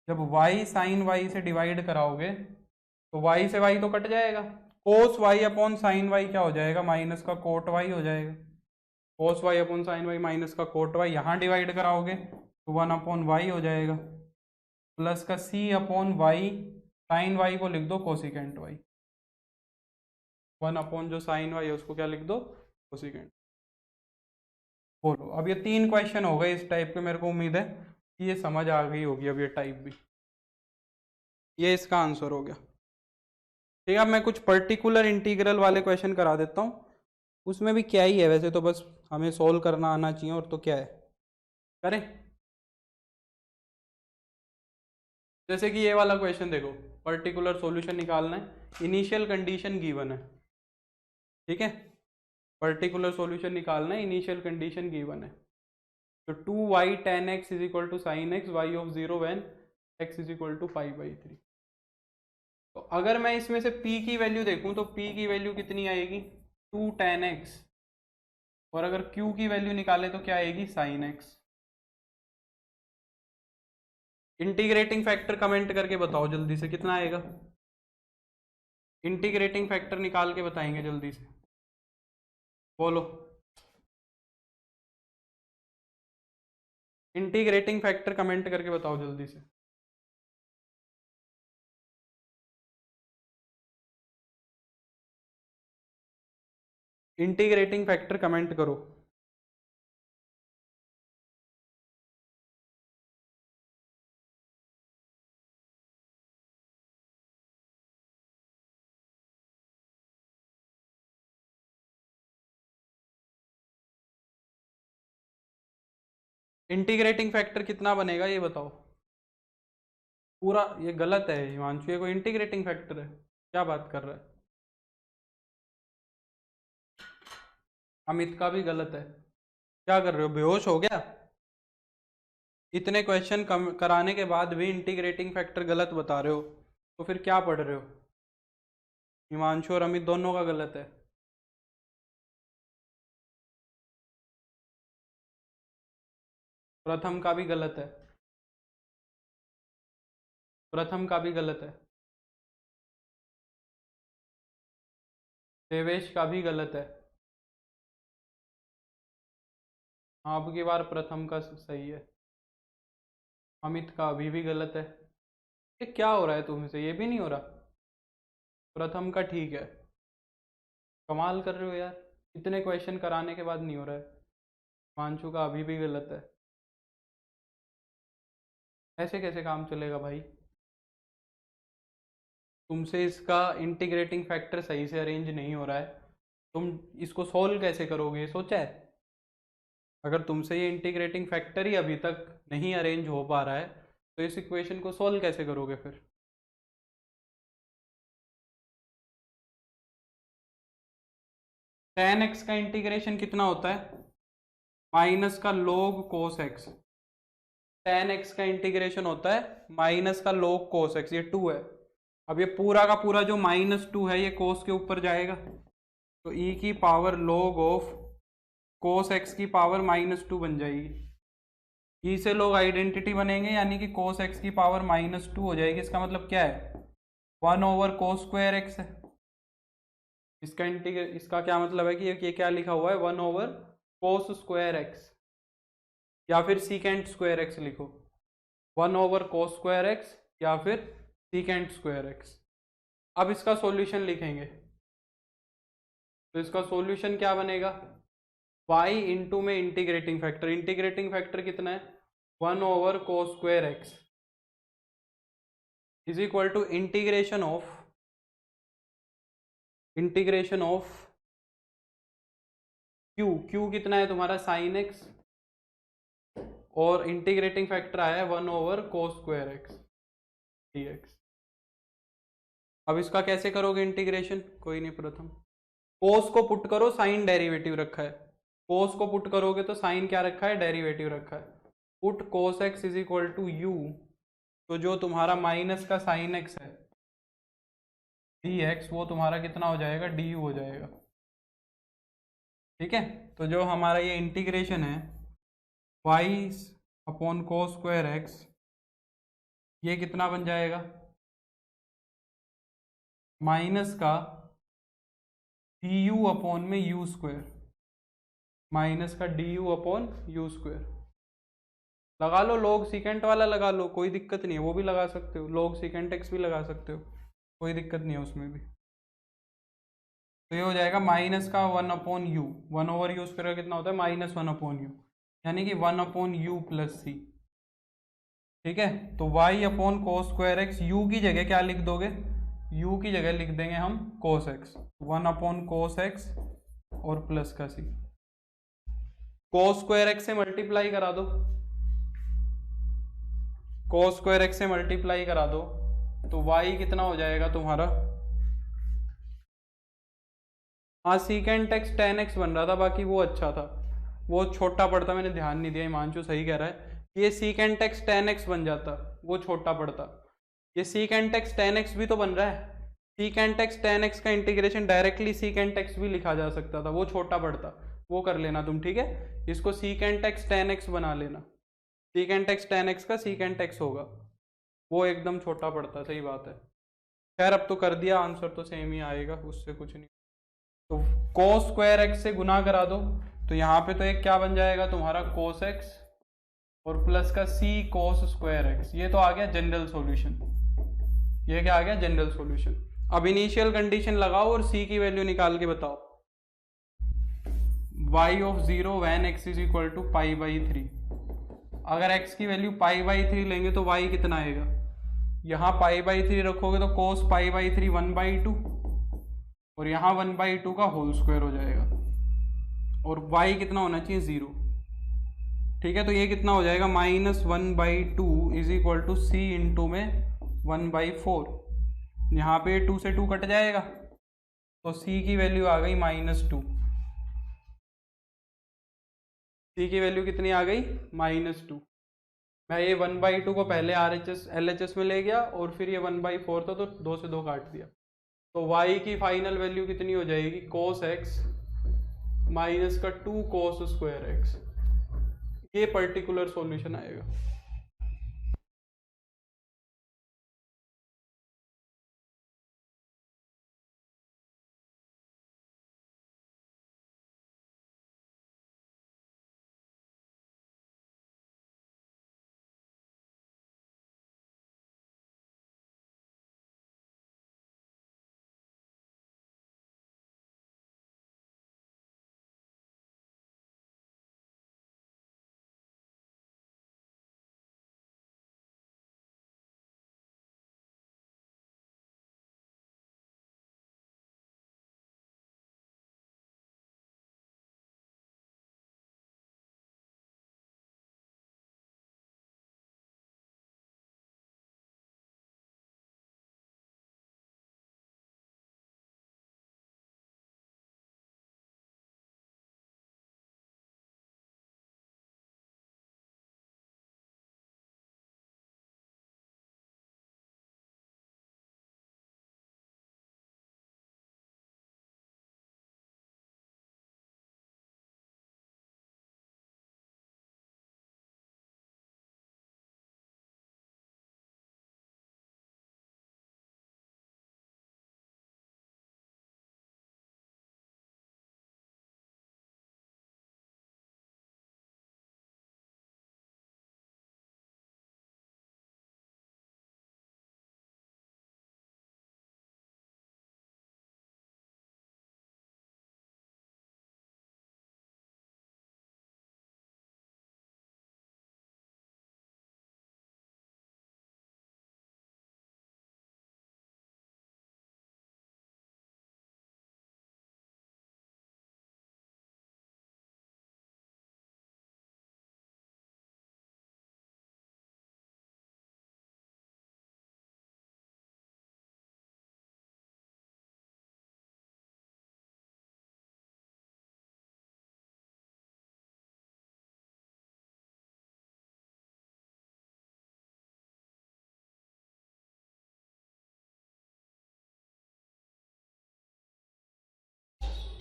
जब y साइन y से डिवाइड कराओगे तो y से y तो कट जाएगा। Cos y upon sine y क्या हो जाएगा? माइनस का कोट y हो जाएगा। Cos y upon sine y minus का कोट y, यहाँ डिवाइड कराओगे तो 1/y हो जाएगा, प्लस का c upon y, sine y को लिख दो कोसिकेंट y। 1 अपॉन जो साइन y है उसको क्या लिख दो? कोसिकेंट। बोलो, अब ये 3 क्वेश्चन हो गए इस टाइप के। मेरे को उम्मीद है कि ये समझ आ गई होगी अब ये टाइप भी। ये इसका आंसर हो गया, ठीक है। अब मैं कुछ पर्टिकुलर इंटीग्रल वाले क्वेश्चन करा देता हूँ। उसमें भी क्या ही है वैसे तो, बस हमें सोल्व करना आना चाहिए, और तो क्या है, करें। जैसे कि ये वाला क्वेश्चन देखो, पर्टिकुलर सॉल्यूशन निकालना है, इनिशियल कंडीशन गिवन है, ठीक है। पर्टिकुलर सॉल्यूशन निकालना है, इनिशियल कंडीशन गिवन है। तो 2y tan x is equal to sine x y of 0 when x is equal to 5/3। तो अगर मैं इसमें से p की वैल्यू देखूं तो p की वैल्यू कितनी आएगी? 2 tan x और अगर q की वैल्यू निकाले तो क्या आएगी sine x. Integrating factor comment करके बताओ जल्दी से कितना आएगा। इंटीग्रेटिंग फैक्टर निकाल के बताएंगे जल्दी से, बोलो। इंटीग्रेटिंग फैक्टर कमेंट करके बताओ जल्दी से। इंटीग्रेटिंग फैक्टर कमेंट करो। इंटीग्रेटिंग फैक्टर कितना बनेगा ये बताओ। पूरा ये गलत है हिमांशु, ये कोई इंटीग्रेटिंग फैक्टर है? क्या बात कर रहा है? अमित का भी गलत है। क्या कर रहे हो, बेहोश हो गया? इतने क्वेश्चन कराने के बाद भी इंटीग्रेटिंग फैक्टर गलत बता रहे हो, तो फिर क्या पढ़ रहे हो? हिमांशु और अमित दोनों का गलत है। प्रथम का भी गलत है। प्रथम का भी गलत है। देवेश का भी गलत है। आपकी बार प्रथम का सही है। अमित का अभी भी गलत है। ये क्या हो रहा है तुमसे, ये भी नहीं हो रहा? प्रथम का ठीक है। कमाल कर रहे हो यार, इतने क्वेश्चन कराने के बाद नहीं हो रहा है। हिमांशु का अभी भी गलत है। ऐसे कैसे काम चलेगा भाई? तुमसे इसका इंटीग्रेटिंग फैक्टर सही से अरेंज नहीं हो रहा है, तुम इसको सोल्व कैसे करोगे, सोचा है? अगर तुमसे ये इंटीग्रेटिंग फैक्टर ही अभी तक नहीं अरेंज हो पा रहा है तो इस इक्वेशन को सोल्व कैसे करोगे फिर? tan x का इंटीग्रेशन कितना होता है? माइनस का log cos x। tan x का इंटीग्रेशन होता है माइनस का log cos x, ये 2 है। अब ये पूरा का पूरा जो -2 है ये cos के ऊपर जाएगा, तो e की power log of cos x की पावर -2 बन जाएगी। e से लोग आइडेंटिटी बनेंगे, यानी कि cos x की पावर -2 हो जाएगी। इसका मतलब क्या है, 1/cos स्क्वायर x है। इसका क्या मतलब है कि ये क्या लिखा हुआ है, 1/cos स्क्वायर x, या फिर सीकेंट स्क्वायर x लिखो। 1/cos स्क्वायर x या फिर सीकेंट स्क्वायर x। अब इसका सॉल्यूशन लिखेंगे, तो इसका सॉल्यूशन क्या बनेगा, y इंटू में इंटीग्रेटिंग फैक्टर। इंटीग्रेटिंग फैक्टर कितना है, 1/cos square x is equal to integration of q कितना है तुम्हारा साइन x, और इंटीग्रेटिंग फैक्टर आया है 1/cos स्क्वायर x dx। अब इसका कैसे करोगे इंटीग्रेशन, कोई नहीं, प्रथम cos को पुट करो, साइन डेरिवेटिव रखा है। cos को पुट करोगे तो साइन क्या रखा है, डेरिवेटिव रखा है। Put cos x is equal to u, तो जो तुम्हारा माइनस का साइन x है dx, वो तुम्हारा कितना हो जाएगा, du हो जाएगा। ठीक है, तो जो हमारा ये इंटीग्रेशन है y/cos स्क्वायर x, ये कितना बन जाएगा, माइनस का du अपॉन में u स्क्वायर, माइनस का du अपॉन u स्क्वायर। लगा लो log सीकेंट वाला, लगा लो, कोई दिक्कत नहीं है, वो भी लगा सकते हो, log सीकेंट x भी लगा सकते हो, कोई दिक्कत नहीं है उसमें भी। तो ये हो जाएगा माइनस का 1/u, 1/u स्क्वायर कितना होता है, -1/u, यानी कि 1/u प्लस सी। ठीक है, तो y/cos स्क्वायर x, u की जगह क्या लिख दोगे, u की जगह लिख देंगे हम cos x, 1/cos x और प्लस का c। cos स्क्वायर x से मल्टीप्लाई करा दो, cos स्क्वायर x से मल्टीप्लाई करा दो, तो y कितना हो जाएगा तुम्हारा, हाँ सीकेंट x tan x बन रहा था, बाकी वो अच्छा था, वो छोटा पड़ता, मैंने ध्यान नहीं दिया। हिमांशु सही कह रहा है, ये सीकेंट x tan x बन जाता, वो छोटा पड़ता। ये सीकेंट x tan x भी तो बन रहा है, सीकेंट x tan x का इंटीग्रेशन डायरेक्टली सीकेंट x भी लिखा जा सकता था, वो छोटा पड़ता। वो कर लेना तुम, ठीक है। इसको सीकेंट एक्स टेन एक्स बना लेना, सीकेंट एक्स टेन एक्स का सीकेंट एक्स होगा, वो एकदम छोटा पड़ता है, सही बात है। खैर अब तो कर दिया, आंसर तो सेम ही आएगा, उससे कुछ नहीं। तो कोस स्क्वायर एक्स से गुना करा दो, तो यहाँ पे तो एक क्या बन जाएगा तुम्हारा कोस एक्स और प्लस का सी कोस स्क्वायर एक्स, ये तो आ गया जनरल सॉल्यूशन। ये क्या आ गया, जनरल सॉल्यूशन। अब इनिशियल कंडीशन लगाओ और सी की वैल्यू निकाल के बताओ। y of 0 when x is equal to pi by 3। अगर x की वैल्यू पाई बाई 3 लेंगे तो y कितना आएगा, यहाँ पाई बाई 3 रखोगे तो कोस पाई बाई 3 1/2 और यहाँ 1/2 का होल स्क्वायर हो जाएगा, और y कितना होना चाहिए 0, ठीक है। तो ये कितना हो जाएगा -1/2 is equal to c into में 1/4। यहाँ पे 2 से 2 कट जाएगा, तो c की वैल्यू आ गई -2। c की वैल्यू कितनी आ गई -2। मैं ये 1/2 को पहले RHS LHS में ले गया और फिर ये 1/4 था तो 2 से 2 काट दिया, तो y की फाइनल वैल्यू कितनी हो जाएगी, कोस x माइनस का 2 कोस स्क्वायर x। ये पर्टिकुलर सॉल्यूशन आएगा।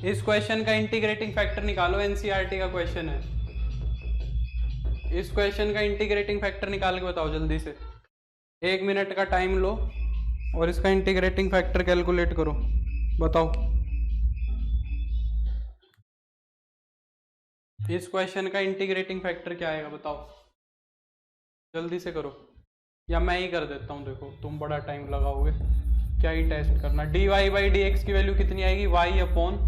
इस क्वेश्चन का इंटीग्रेटिंग फैक्टर निकालो, एनसीईआरटी का क्वेश्चन है। इस क्वेश्चन का इंटीग्रेटिंग फैक्टर निकाल के बताओ जल्दी से, 1 मिनट का टाइम लो और इसका इंटीग्रेटिंग फैक्टर कैलकुलेट करो, बताओ। इस क्वेश्चन का इंटीग्रेटिंग फैक्टर क्या आएगा बताओ, जल्दी से करो, या मैं ही कर देता हूँ। देखो तुम बड़ा टाइम लगाओगे, क्या ही टेस्ट करना। dy बाई डी एक्स की वैल्यू कितनी आएगी, y upon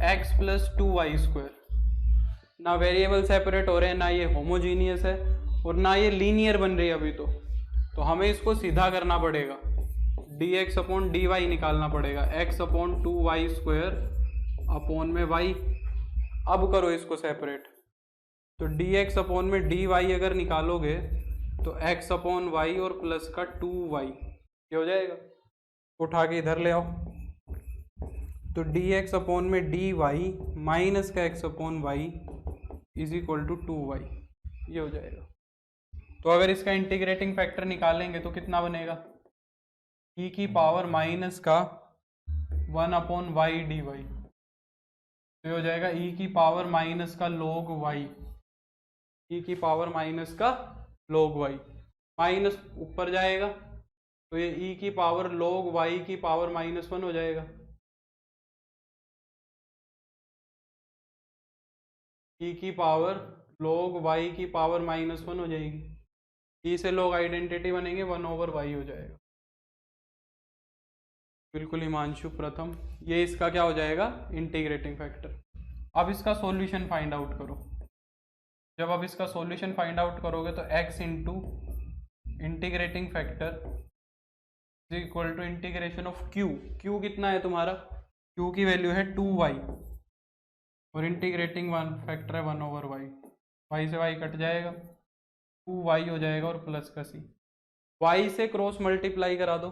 x plus 2y²। ना वेरिएबल सेपरेट हो रहे हैं, ना ये होमोजीनियस है और ना ये लीनियर बन रही है अभी तो हमें इसको सीधा करना पड़ेगा, dx अपॉन dy निकालना पड़ेगा, x अपॉन 2y² अपॉन में y। अब करो इसको सेपरेट, तो dx अपॉन में dy अगर निकालोगे तो x अपॉन y और प्लस का 2y ये हो जाएगा, उठा के इधर ले आओ। तो dx अपॉन में dy माइनस का x upon y is equal to 2y, ये हो जाएगा। तो अगर इसका इंटीग्रेटिंग फैक्टर निकालेंगे तो कितना बनेगा, e की पावर माइनस का 1 अपॉन y dy। तो ये हो जाएगा ई की पावर माइनस का log y, ई की पावर माइनस का log y, माइनस ऊपर जाएगा तो ये ई की पावर log y की पावर -1 हो जाएगा। ई की पावर log y की पावर -1 हो जाएगी। ई से log आइडेंटिटी बनेंगे 1/y हो जाएगा। बिल्कुल हिमांशु प्रथम, ये इसका क्या हो जाएगा इंटीग्रेटिंग फैक्टर। अब इसका सॉल्यूशन फाइंड आउट करो। जब अब इसका सॉल्यूशन फाइंड आउट करोगे तो x into integrating factor is equal to integration of q। q कितना है तुम्हारा, q की वैल्यू है 2y और इंटीग्रेटिंग वन फैक्टर है 1/y, y से y कट जाएगा 2y हो जाएगा और प्लस का c। y से क्रॉस मल्टीप्लाई करा दो,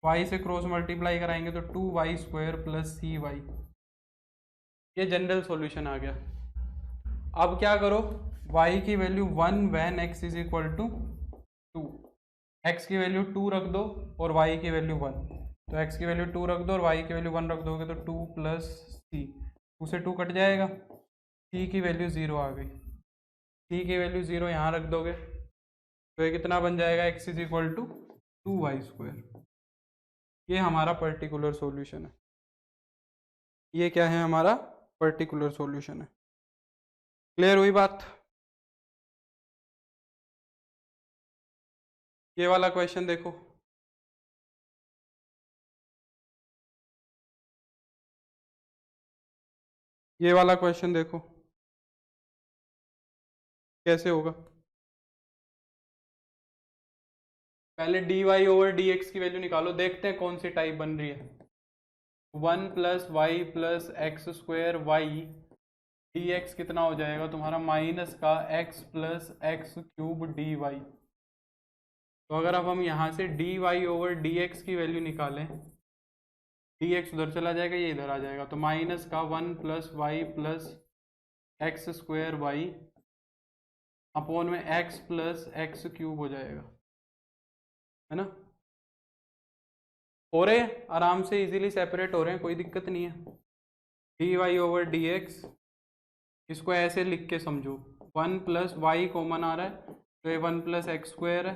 y से क्रॉस मल्टीप्लाई कराएंगे तो 2y² प्लस cy, ये जनरल सॉल्यूशन आ गया। अब क्या करो, y की value 1 when x is equal to 2, x की वैल्यू 2 रख दो और y की वैल्यू 1, तो x की वैल्यू 2 रख दो और y की वैल्यू 1 रख दोगे तो 2 प्लस c, 2 से 2 कट जाएगा, c की वैल्यू 0 आ गई, c की वैल्यू 0 यहाँ रख दोगे तो ये कितना बन जाएगा x is equal to 2y²। ये हमारा पर्टिकुलर सॉल्यूशन है, ये क्या है हमारा पर्टिकुलर सॉल्यूशन है। क्लियर हुई बात। ये वाला क्वेश्चन देखो, ये वाला क्वेश्चन देखो कैसे होगा। पहले dy/dx की वैल्यू निकालो, देखते हैं कौन सी टाइप बन रही है। 1 + y + x² dx कितना हो जाएगा तुम्हारा माइनस का x + x³ dy। तो अगर अब हम यहाँ से dy/dx की वैल्यू निकालें, dx उधर चला जाएगा ये इधर आ जाएगा, तो माइनस का 1 + y + x² अपॉन में x + x³ हो जाएगा, है ना। हो रहे हैं आराम से, इजीली सेपरेट हो रहे हैं, कोई दिक्कत नहीं है। dy/dx इसको ऐसे लिख के समझो, 1 + y कॉमन आ रहा है तो ये 1 + x² है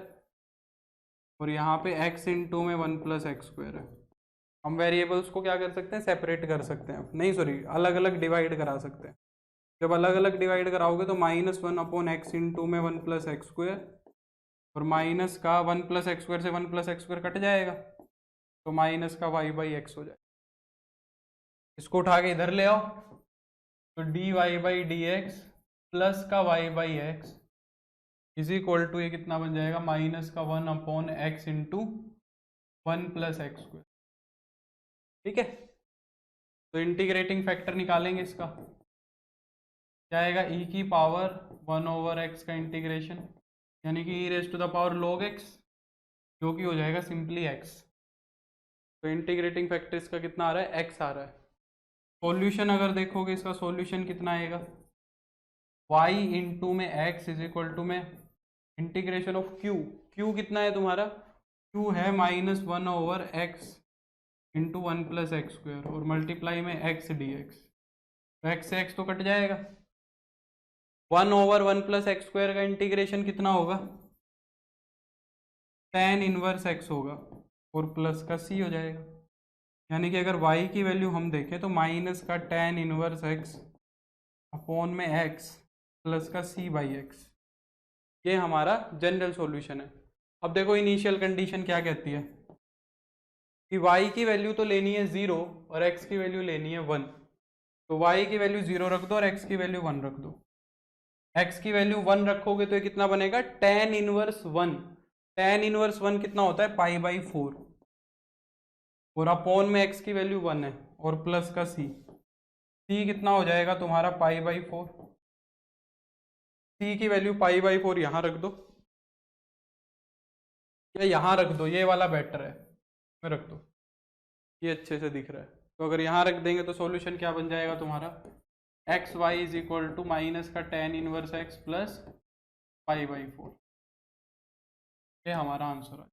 और यहाँ पे x इंटू में 1 + x² है। हम वेरिएबल्स को क्या कर सकते हैं, सेपरेट कर सकते हैं, नहीं सॉरी अलग अलग डिवाइड करा सकते हैं। जब अलग अलग डिवाइड कराओगे तो -1/x इंटू में 1 + x² और माइनस का 1 + x² से 1 + x² कट जाएगा तो माइनस का y/x हो जाएगा। इसको उठा के इधर ले आओ तो dy/dx प्लस का y/x इज इक्वल टू ये कितना बन जाएगा माइनस का 1/x इंटू 1 + x²। ठीक है, तो इंटीग्रेटिंग फैक्टर निकालेंगे इसका, क्या आएगा e की पावर 1/x का इंटीग्रेशन यानी कि e⁻⁴ log x जो कि हो जाएगा सिंपली x। तो इंटीग्रेटिंग फैक्टर इसका कितना आ रहा है, x आ रहा है। सॉल्यूशन अगर देखोगे इसका सॉल्यूशन कितना आएगा, y इंटू में x इज इक्वल टू में इंटीग्रेशन ऑफ q कितना है तुम्हारा, q है -1/x इंटू 1 + x² और मल्टीप्लाई में x dx, तो x से x तो कट जाएगा, 1/1 + x² का इंटीग्रेशन कितना होगा, tan 1x होगा और प्लस का c हो जाएगा। यानी कि अगर y की वैल्यू हम देखें तो माइनस का tan 1x अपॉन में x प्लस का c/x, ये हमारा जनरल सॉल्यूशन है। अब देखो इनिशियल कंडीशन क्या कहती है कि y की वैल्यू तो लेनी है 0 और x की वैल्यू लेनी है 1, तो y की वैल्यू 0 रख दो और x की वैल्यू 1 रख दो। x की वैल्यू 1 रखोगे तो ये कितना बनेगा tan 1 tan 1 कितना होता है π/4 और अपॉन में x की वैल्यू 1 है और प्लस का c कितना हो जाएगा तुम्हारा π/4, c की वैल्यू π/4 यहाँ रख दो या यहाँ रख दो, ये वाला बेटर है, में रख दो, ये अच्छे से दिख रहा है। तो अगर यहाँ रख देंगे तो सॉल्यूशन क्या बन जाएगा तुम्हारा xy is equal to minus का tan 1x प्लस π/4, ये हमारा आंसर है।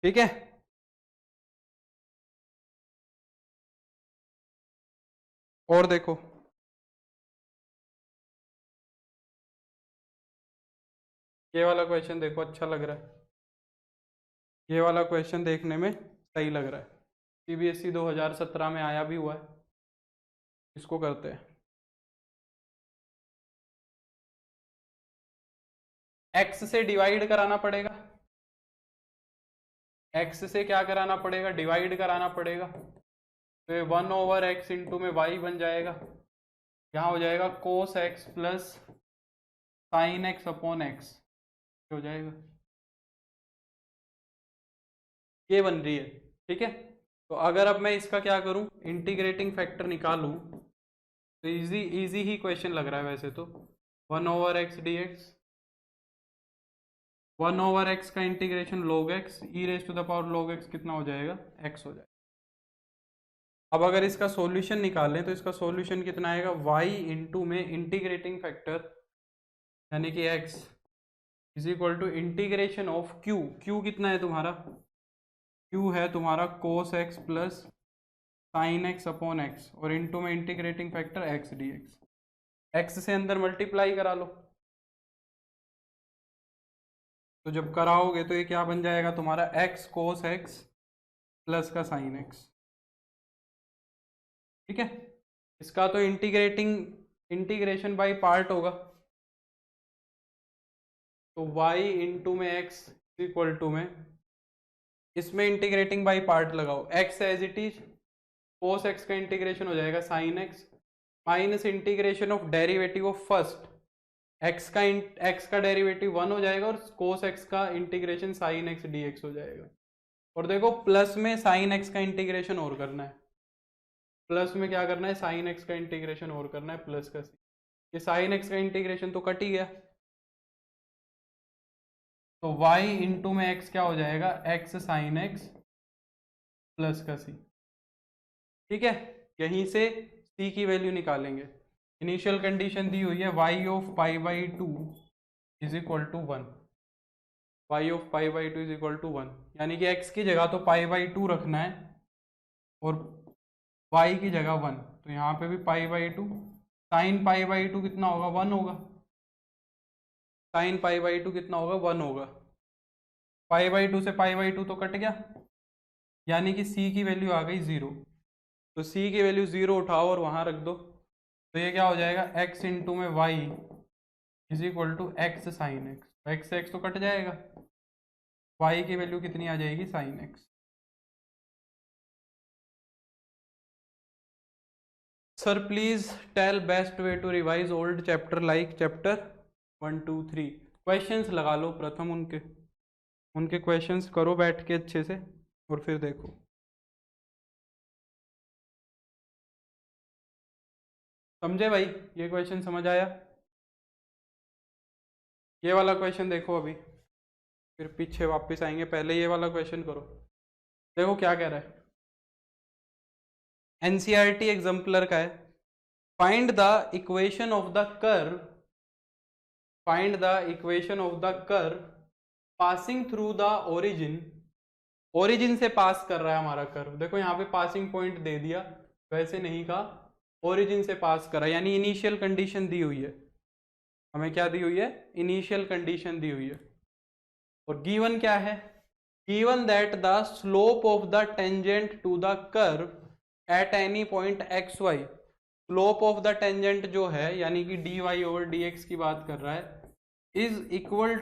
ठीक है। और देखो, ये वाला क्वेश्चन देखो, अच्छा लग रहा है। ये वाला क्वेश्चन देखने में सही लग रहा है, सीबीएसई 2017 में आया भी हुआ है। इसको करते हैं। एक्स से डिवाइड कराना पड़ेगा, एक्स से क्या कराना पड़ेगा, डिवाइड कराना पड़ेगा। तो ये 1/x इंटू में y बन जाएगा, यहाँ हो जाएगा cos x plus sign x upon x हो जाएगा। ये बन रही है, ठीक है। तो अगर अब मैं इसका क्या करूं, इंटीग्रेटिंग फैक्टर निकालूं, तो इजी इजी ही क्वेश्चन लग रहा है वैसे तो। 1/x dx, 1/x का integration log x e raise to the power log x कितना हो जाएगा, x हो जाएगा। अब अगर इसका सॉल्यूशन निकालें तो इसका सॉल्यूशन कितना आएगा, y इंटू में इंटीग्रेटिंग फैक्टर यानी कि x is equal to integration of q, q कितना है तुम्हारा, q है तुम्हारा cos x plus sign x upon x और इंटू में integrating factor x dx। x से अंदर मल्टीप्लाई करा लो, तो जब कराओगे तो ये क्या बन जाएगा तुम्हारा, x cos x प्लस का साइन x, ठीक है। इसका तो इंटीग्रेशन बाय पार्ट होगा, तो y इंटू में x इक्वल टू में इसमें इंटीग्रेटिंग बाय पार्ट लगाओ, x as it is, cos x का इंटीग्रेशन हो जाएगा sin x minus integration of derivative of first, x का डेरिवेटिव 1 हो जाएगा और cos x का इंटीग्रेशन sin x dx हो जाएगा। और देखो प्लस में sin x का इंटीग्रेशन और करना है, प्लस में क्या करना है, साइन एक्स का इंटीग्रेशन और करना है प्लस का सी। ये साइन एक्स का इंटीग्रेशन तो कट ही गया, तो y इंटू में x क्या हो जाएगा, x साइन एक्स प्लस का सी, ठीक है। यहीं से c की वैल्यू निकालेंगे। इनिशियल कंडीशन दी हुई है y of pi by two is equal to 1, y of pi by two is equal to 1, यानी कि x की जगह तो पाई बाई टू रखना है और y की जगह 1, तो यहाँ पे भी पाई by to, sine pi by to कितना होगा, 1 होगा, साइन पाई बाई टू कितना होगा, 1 होगा। पाई बाई टू से पाई बाई टू तो कट गया, यानी कि c की वैल्यू आ गई 0, तो c की वैल्यू 0 उठाओ और वहाँ रख दो, तो ये क्या हो जाएगा, x इंटू में y is equal to x sine x, x से एक्स तो कट जाएगा, y की वैल्यू कितनी आ जाएगी, sine x. Sir please tell best way to revise old chapter like chapter 1 2 3। Questions लगा लो प्रथम, उनके क्वेश्चंस करो बैठ के अच्छे से और फिर देखो। समझे भाई, ये क्वेश्चन समझ आया। ये वाला क्वेश्चन देखो अभी, फिर पीछे वापस आएंगे, पहले ये वाला क्वेश्चन करो। देखो क्या कह रहा है, एनसीईआरटी एग्जाम्पलर का है। Find the equation of the curve, find the equation of the curve passing through the origin, origin से पास कर रहा है हमारा कर्व। देखो यहाँ पे पासिंग पॉइंट दे दिया, वैसे नहीं कहा, ओरिजिन से पास कर रहा है, यानी इनिशियल कंडीशन दी हुई है हमें, क्या दी हुई है, इनिशियल कंडीशन दी हुई है। और गिवन क्या है, given that the slope of the tangent to the curve at any point x y, slope of the tangent जो है यानी कि d y over d x की बात कर रहा है, is equal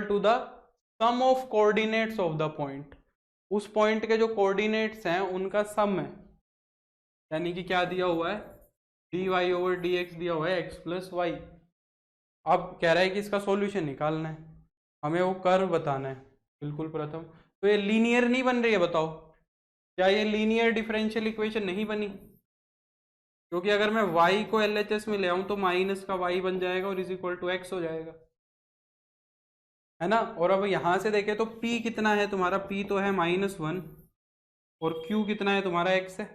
to the sum of coordinates of the point, उस पॉइंट के जो कोऑर्डिनेट्स हैं उनका सम है, यानी कि क्या दिया हुआ है, d y over d x दिया हुआ है एक्स प्लस वाई। अब कह रहा है कि इसका सॉल्यूशन निकालना है, हमें वो कर्व बताना है बिल्कुल प्रथम। तो ये लीनियर नहीं बन रही है, बताओ क्या ये लीनियर डिफरेंशियल इक्वेशन नहीं बनी, क्योंकि अगर मैं y को LHS में ले आऊं तो माइनस का y बन जाएगा और इज इक्वल टू एक्स हो जाएगा, है ना। और अब यहां से देखें तो p कितना है तुम्हारा, p तो है -1 और q कितना है तुम्हारा, x है।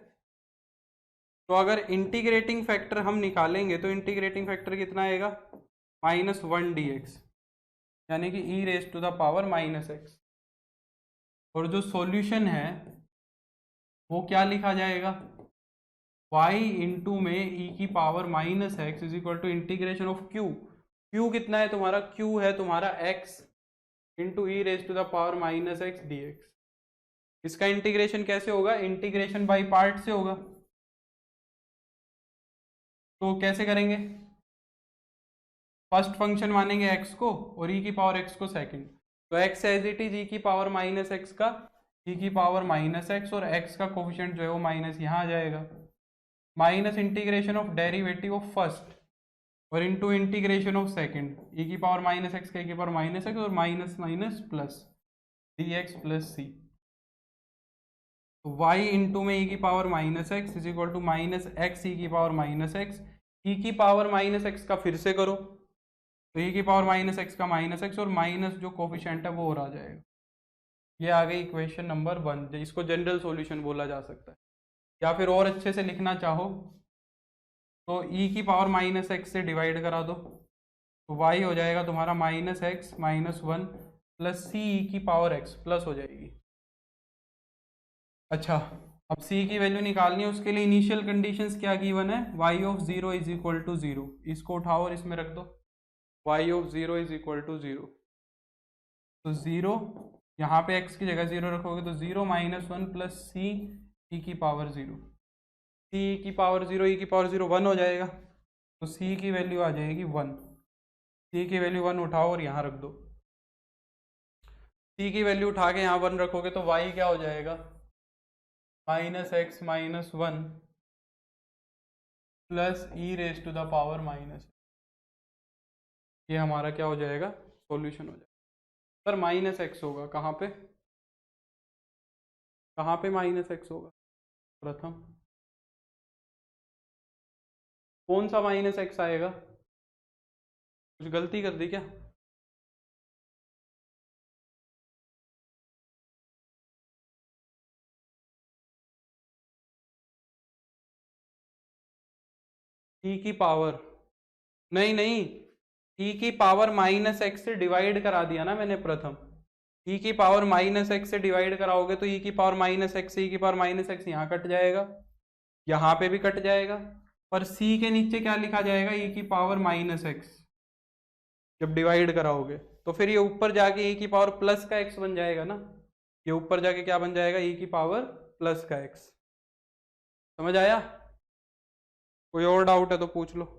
तो अगर इंटीग्रेटिंग फैक्टर हम निकालेंगे तो इंटीग्रेटिंग फैक्टर कितना आएगा, -1 dx, यानी कि e raise to the power -x। और जो सॉल्यूशन है वो क्या लिखा जाएगा, y इंटू में ई की power minus x is equal to integration of q. Q कितना है तुम्हारा, क्यू है तुम्हारा x into e raise to the power minus x d x. इसका इंटीग्रेशन कैसे होगा, इंटीग्रेशन बाय पार्ट से होगा। तो कैसे करेंगे, फर्स्ट फंक्शन मानेंगे x को और e की पावर x को सेकंड। तो x as it is e की पावर माइनस एक्स का e की पावर माइनस एक्स, और x का कोफिशिएंट जो है वो माइनस यहाँ आ जाएगा, minus integration of derivative of first और into integration of second, e की पावर माइनस एक्स का e की पावर माइनस एक्स और minus minus plus d x plus c. तो y इंटू में e की power minus x is equal to minus x e की power minus x, e की power minus x का फिर से करो तो e की पावर माइनस एक्स का माइनस एक्स और माइनस जो कोफिशिएंट है वो और आ जाएगा। ये आ गई इक्वेशन नंबर 1, इसको जनरल सॉल्यूशन बोला जा सकता है। या फिर और अच्छे से लिखना चाहो तो e की पावर माइनस एक्स से डिवाइड करा दो तो y हो जाएगा तुम्हारा minus x minus one plus c e की पावर एक्स प्लस हो जाएगी। अच्छा, अब c की वैल्यू निकालनी है, उसके लिए इनिशियल कंडीशंस क्या गिवन है, y of 0 is equal to 0, इसको उठाओ और इसमें रख दो, y of 0 is equal to 0। तो 0 यहाँ पे x की जगह 0 रखोगे तो 0 minus one plus c e की पावर 0, सी ई की पावर 0 ई की पावर 0 1 हो जाएगा, तो c की वैल्यू आ जाएगी 1। c की वैल्यू 1 उठाओ और यहाँ रख दो, c की वैल्यू उठा के यहाँ 1 रखोगे तो y क्या हो जाएगा, minus x minus one plus e raise to the power minus, ये हमारा क्या हो जाएगा, सॉल्यूशन हो जाएगा। पर माइनस एक्स होगा कहाँ पे, कहाँ पे माइनस एक्स होगा, प्रथम कौन सा माइनस एक्स आएगा, कुछ गलती कर दी क्या, ई की पावर, नहीं नहीं, ई की पावर माइनस एक्स से डिवाइड करा दिया ना मैंने प्रथम, ई की पावर माइनस एक्स से डिवाइड कराओगे तो ई की पावर माइनस एक्स, ई की पावर माइनस एक्स यहाँ कट जाएगा, यहाँ पे भी कट जाएगा, पर सी के नीचे क्या लिखा जाएगा, ई की पावर माइनस एक्स, जब डिवाइड कराओगे तो फिर ये ऊपर जाके ई की पावर प्लस का एक्स बन जाएगा ना, ये ऊपर जाके क्या बन जाएगा, ई की पावर प्लस का एक्स। समझ आया, कोई और डाउट है तो पूछ लो।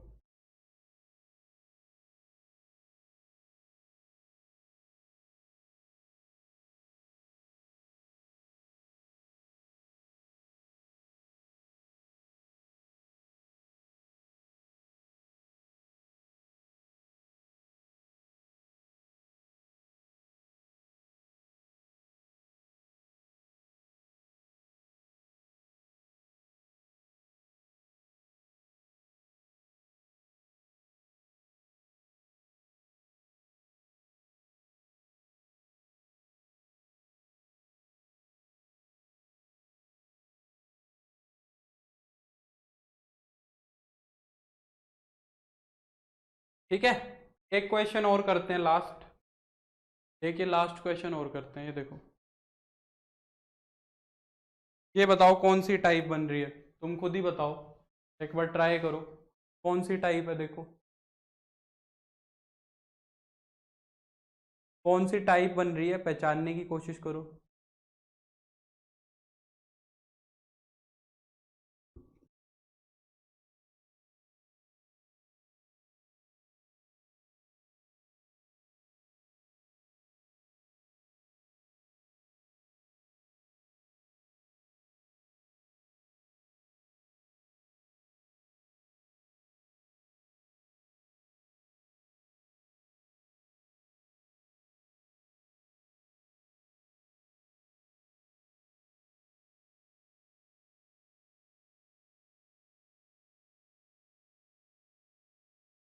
ठीक है, एक क्वेश्चन और करते हैं लास्ट, एक ये लास्ट क्वेश्चन और करते हैं, ये देखो, ये बताओ कौन सी टाइप बन रही है, तुम खुद ही बताओ, एक बार ट्राई करो, कौन सी टाइप है, देखो कौन सी टाइप बन रही है, पहचानने की कोशिश करो।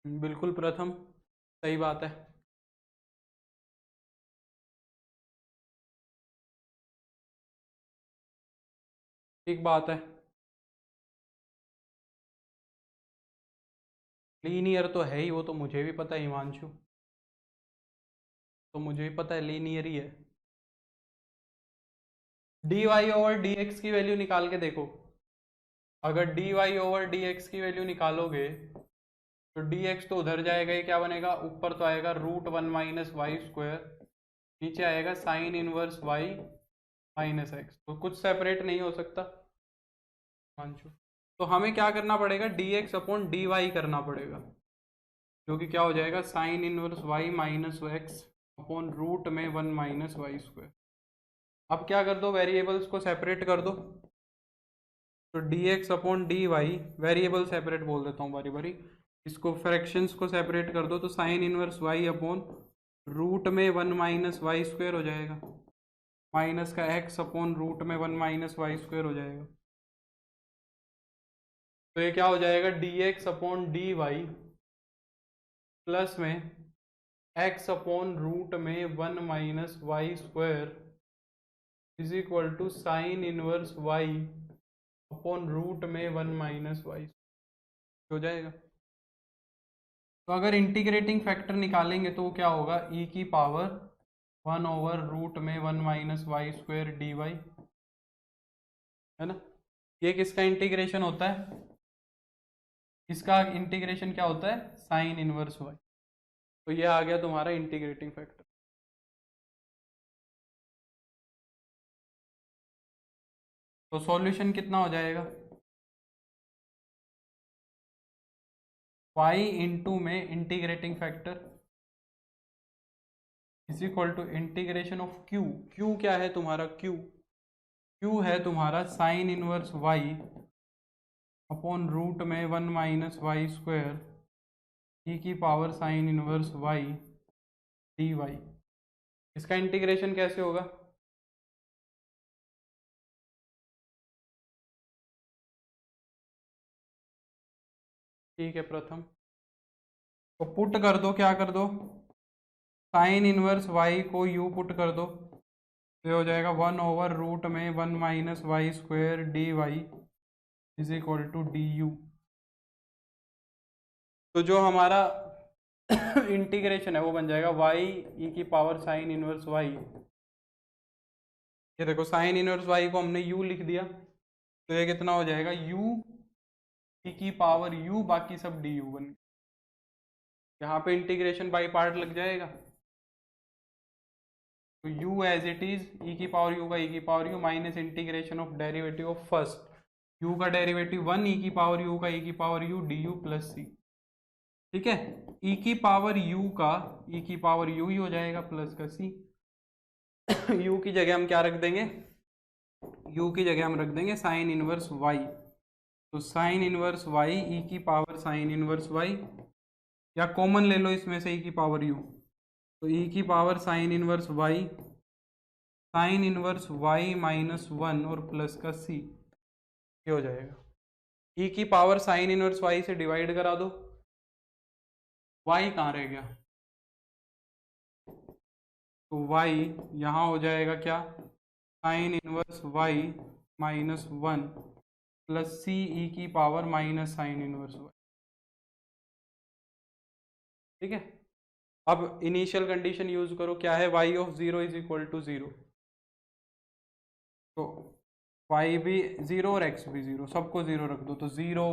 बिल्कुल प्रथम, सही बात है, ठीक बात है, लीनियर तो है ही, वो तो मुझे भी पता है हिमांशु, तो मुझे भी पता है लीनियर ही है। D y over d x की वैल्यू निकाल के देखो, अगर dy ओवर dx की वैल्यू निकालोगे तो dx तो उधर जाएगा, ये क्या बनेगा, ऊपर तो आएगा √1 माइनस वाई स्क्वायर, नीचे आएगा sign inverse y minus x, तो कुछ सेपरेट नहीं हो सकता मानचू। तो हमें क्या करना पड़ेगा, dx अपॉन dy करना पड़ेगा, जो कि क्या हो जाएगा sine inverse y minus x upon root में 1 माइनस वाई स्क्वायर। अब क्या कर दो, वेरिएबल्स को सेपरेट कर दो, तो dx upon dy, variable separate बोल देता हूँ बारी बारी, इसको फ्रैक्शंस को सेपरेट कर दो, तो sine inverse y upon root में 1 माइनस वाई स्क्वायर हो जाएगा, माइनस का x अपॉन रूट में 1 माइनस वाई स्क्वायर हो जाएगा। तो ये क्या हो जाएगा, dx अपॉन dy प्लस में x अपॉन रूट में 1 minus y square is equal to sine inverse y upon root में 1 माइनस वाई हो जाएगा। तो अगर इंटीग्रेटिंग फैक्टर निकालेंगे तो क्या होगा, e की पावर 1 ओवर रूट में 1 माइनस वाई स्क्वायर dy, है ना। ये किसका इंटीग्रेशन होता है, इसका इंटीग्रेशन क्या होता है, साइन इनवर्स y। तो ये आ गया तुम्हारा इंटीग्रेटिंग फैक्टर। तो सॉल्यूशन कितना हो जाएगा, y इंटू में integrating factor is equal to integration of q। q क्या है तुम्हारा, q है तुम्हारा sine inverse y upon root में 1 माइनस वाई स्क्वायर e की power sine inverse y dy। इसका इंटीग्रेशन कैसे होगा, ठीक है प्रथम, तो पुट कर दो, क्या कर दो, साइन इनवर्स y को u पुट कर दो, तो हो जाएगा 1 ओवर रूट में 1 minus y square dy is equal to du। तो जो हमारा इंटीग्रेशन है वो बन जाएगा y e की पावर साइन इनवर्स y, ये देखो साइन इनवर्स y को हमने u लिख दिया, तो ये कितना हो जाएगा u e की पावर u, बाकी सब du बन गया। यहाँ पे इंटीग्रेशन बाई पार्ट लग जाएगा, तो u as it is e की पावर u का e की power u minus integration of derivative of first u का डेरिवेटिव 1 e की पावर u का e की power u du plus c, ठीक है। e की पावर u का e की पावर u ही हो जाएगा प्लस का c। u की जगह हम क्या रख देंगे, u की जगह हम रख देंगे साइन इनवर्स y, तो साइन इनवर्स y e की पावर साइन इनवर्स y, या कॉमन ले लो इसमें से e की पावर u, तो e की power sine inverse y, sign inverse y minus 1 और प्लस का c, ये हो जाएगा। e की पावर साइन इनवर्स y से डिवाइड करा दो, y कहाँ रह गया, तो y यहाँ हो जाएगा क्या, sign inverse y minus 1 plus c e की power minus sign inverse y, ठीक है। अब इनिशियल कंडीशन यूज करो, क्या है, y of 0 is equal to 0, तो y भी 0 और x भी 0, सबको 0 रख दो, तो 0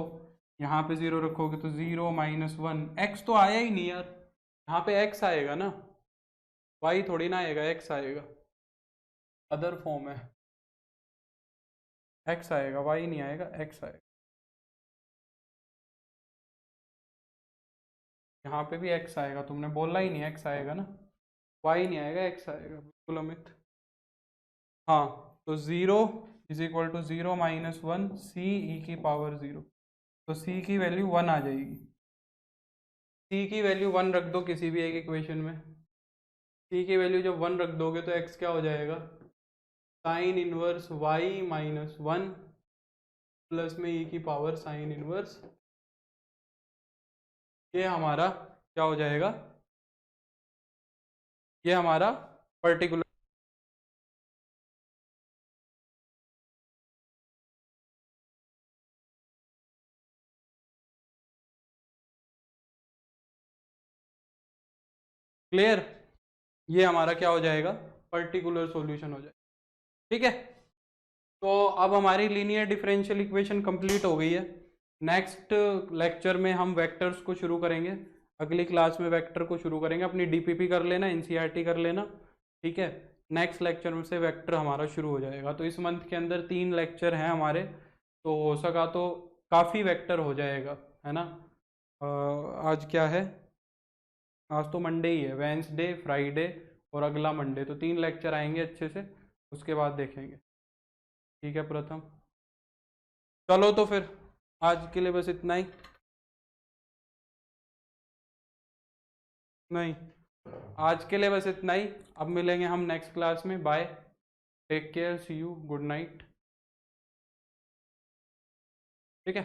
यहाँ पे 0 रखोगे तो 0 माइनस 1, x तो आया ही नहीं यार, यहाँ पे x आएगा ना, y थोड़ी ना आएगा, x आएगा, अदर फॉर्म है, x आएगा, y नहीं आएगा, x आएगा, यहाँ पे भी x आएगा, तुमने बोला ही नहीं x आएगा ना, y नहीं आएगा, x आएगा, बिल्कुल अमित। हाँ, तो 0 is equal to 0 minus 1 c e की पावर 0, तो c की वैल्यू 1 आ जाएगी, c की वैल्यू 1 रख दो किसी भी एक इक्वेशन में, c की वैल्यू जब 1 रख दोगे तो x क्या हो जाएगा, sine inverse y minus 1 plus में e की पावर साइन इनवर्स, ये हमारा क्या हो जाएगा, ये हमारा पर्टिकुलर, क्लियर, ये हमारा क्या हो जाएगा, पर्टिकुलर सॉल्यूशन हो जाएगा, ठीक है। तो अब हमारी लीनियर डिफरेंशियल इक्वेशन कंप्लीट हो गई है। नेक्स्ट लेक्चर में हम वेक्टर्स को शुरू करेंगे, अगली क्लास में वेक्टर को शुरू करेंगे। अपनी डीपीपी कर लेना, एनसीईआरटी कर लेना, ठीक है। नेक्स्ट लेक्चर में से वेक्टर हमारा शुरू हो जाएगा। तो इस मंथ के अंदर 3 लेक्चर हैं हमारे, तो हो सका तो काफ़ी वेक्टर हो जाएगा, है ना। आज क्या है, आज तो मंडे ही है, वेंसडे, फ्राइडे और अगला मंडे, तो 3 लेक्चर आएंगे अच्छे से, उसके बाद देखेंगे। ठीक है प्रथम, चलो तो फिर आज के लिए बस इतना ही। नहीं, आज के लिए बस इतना ही। अब मिलेंगे हम नेक्स्ट क्लास में। Bye, take care, see you, good night. ठीक है।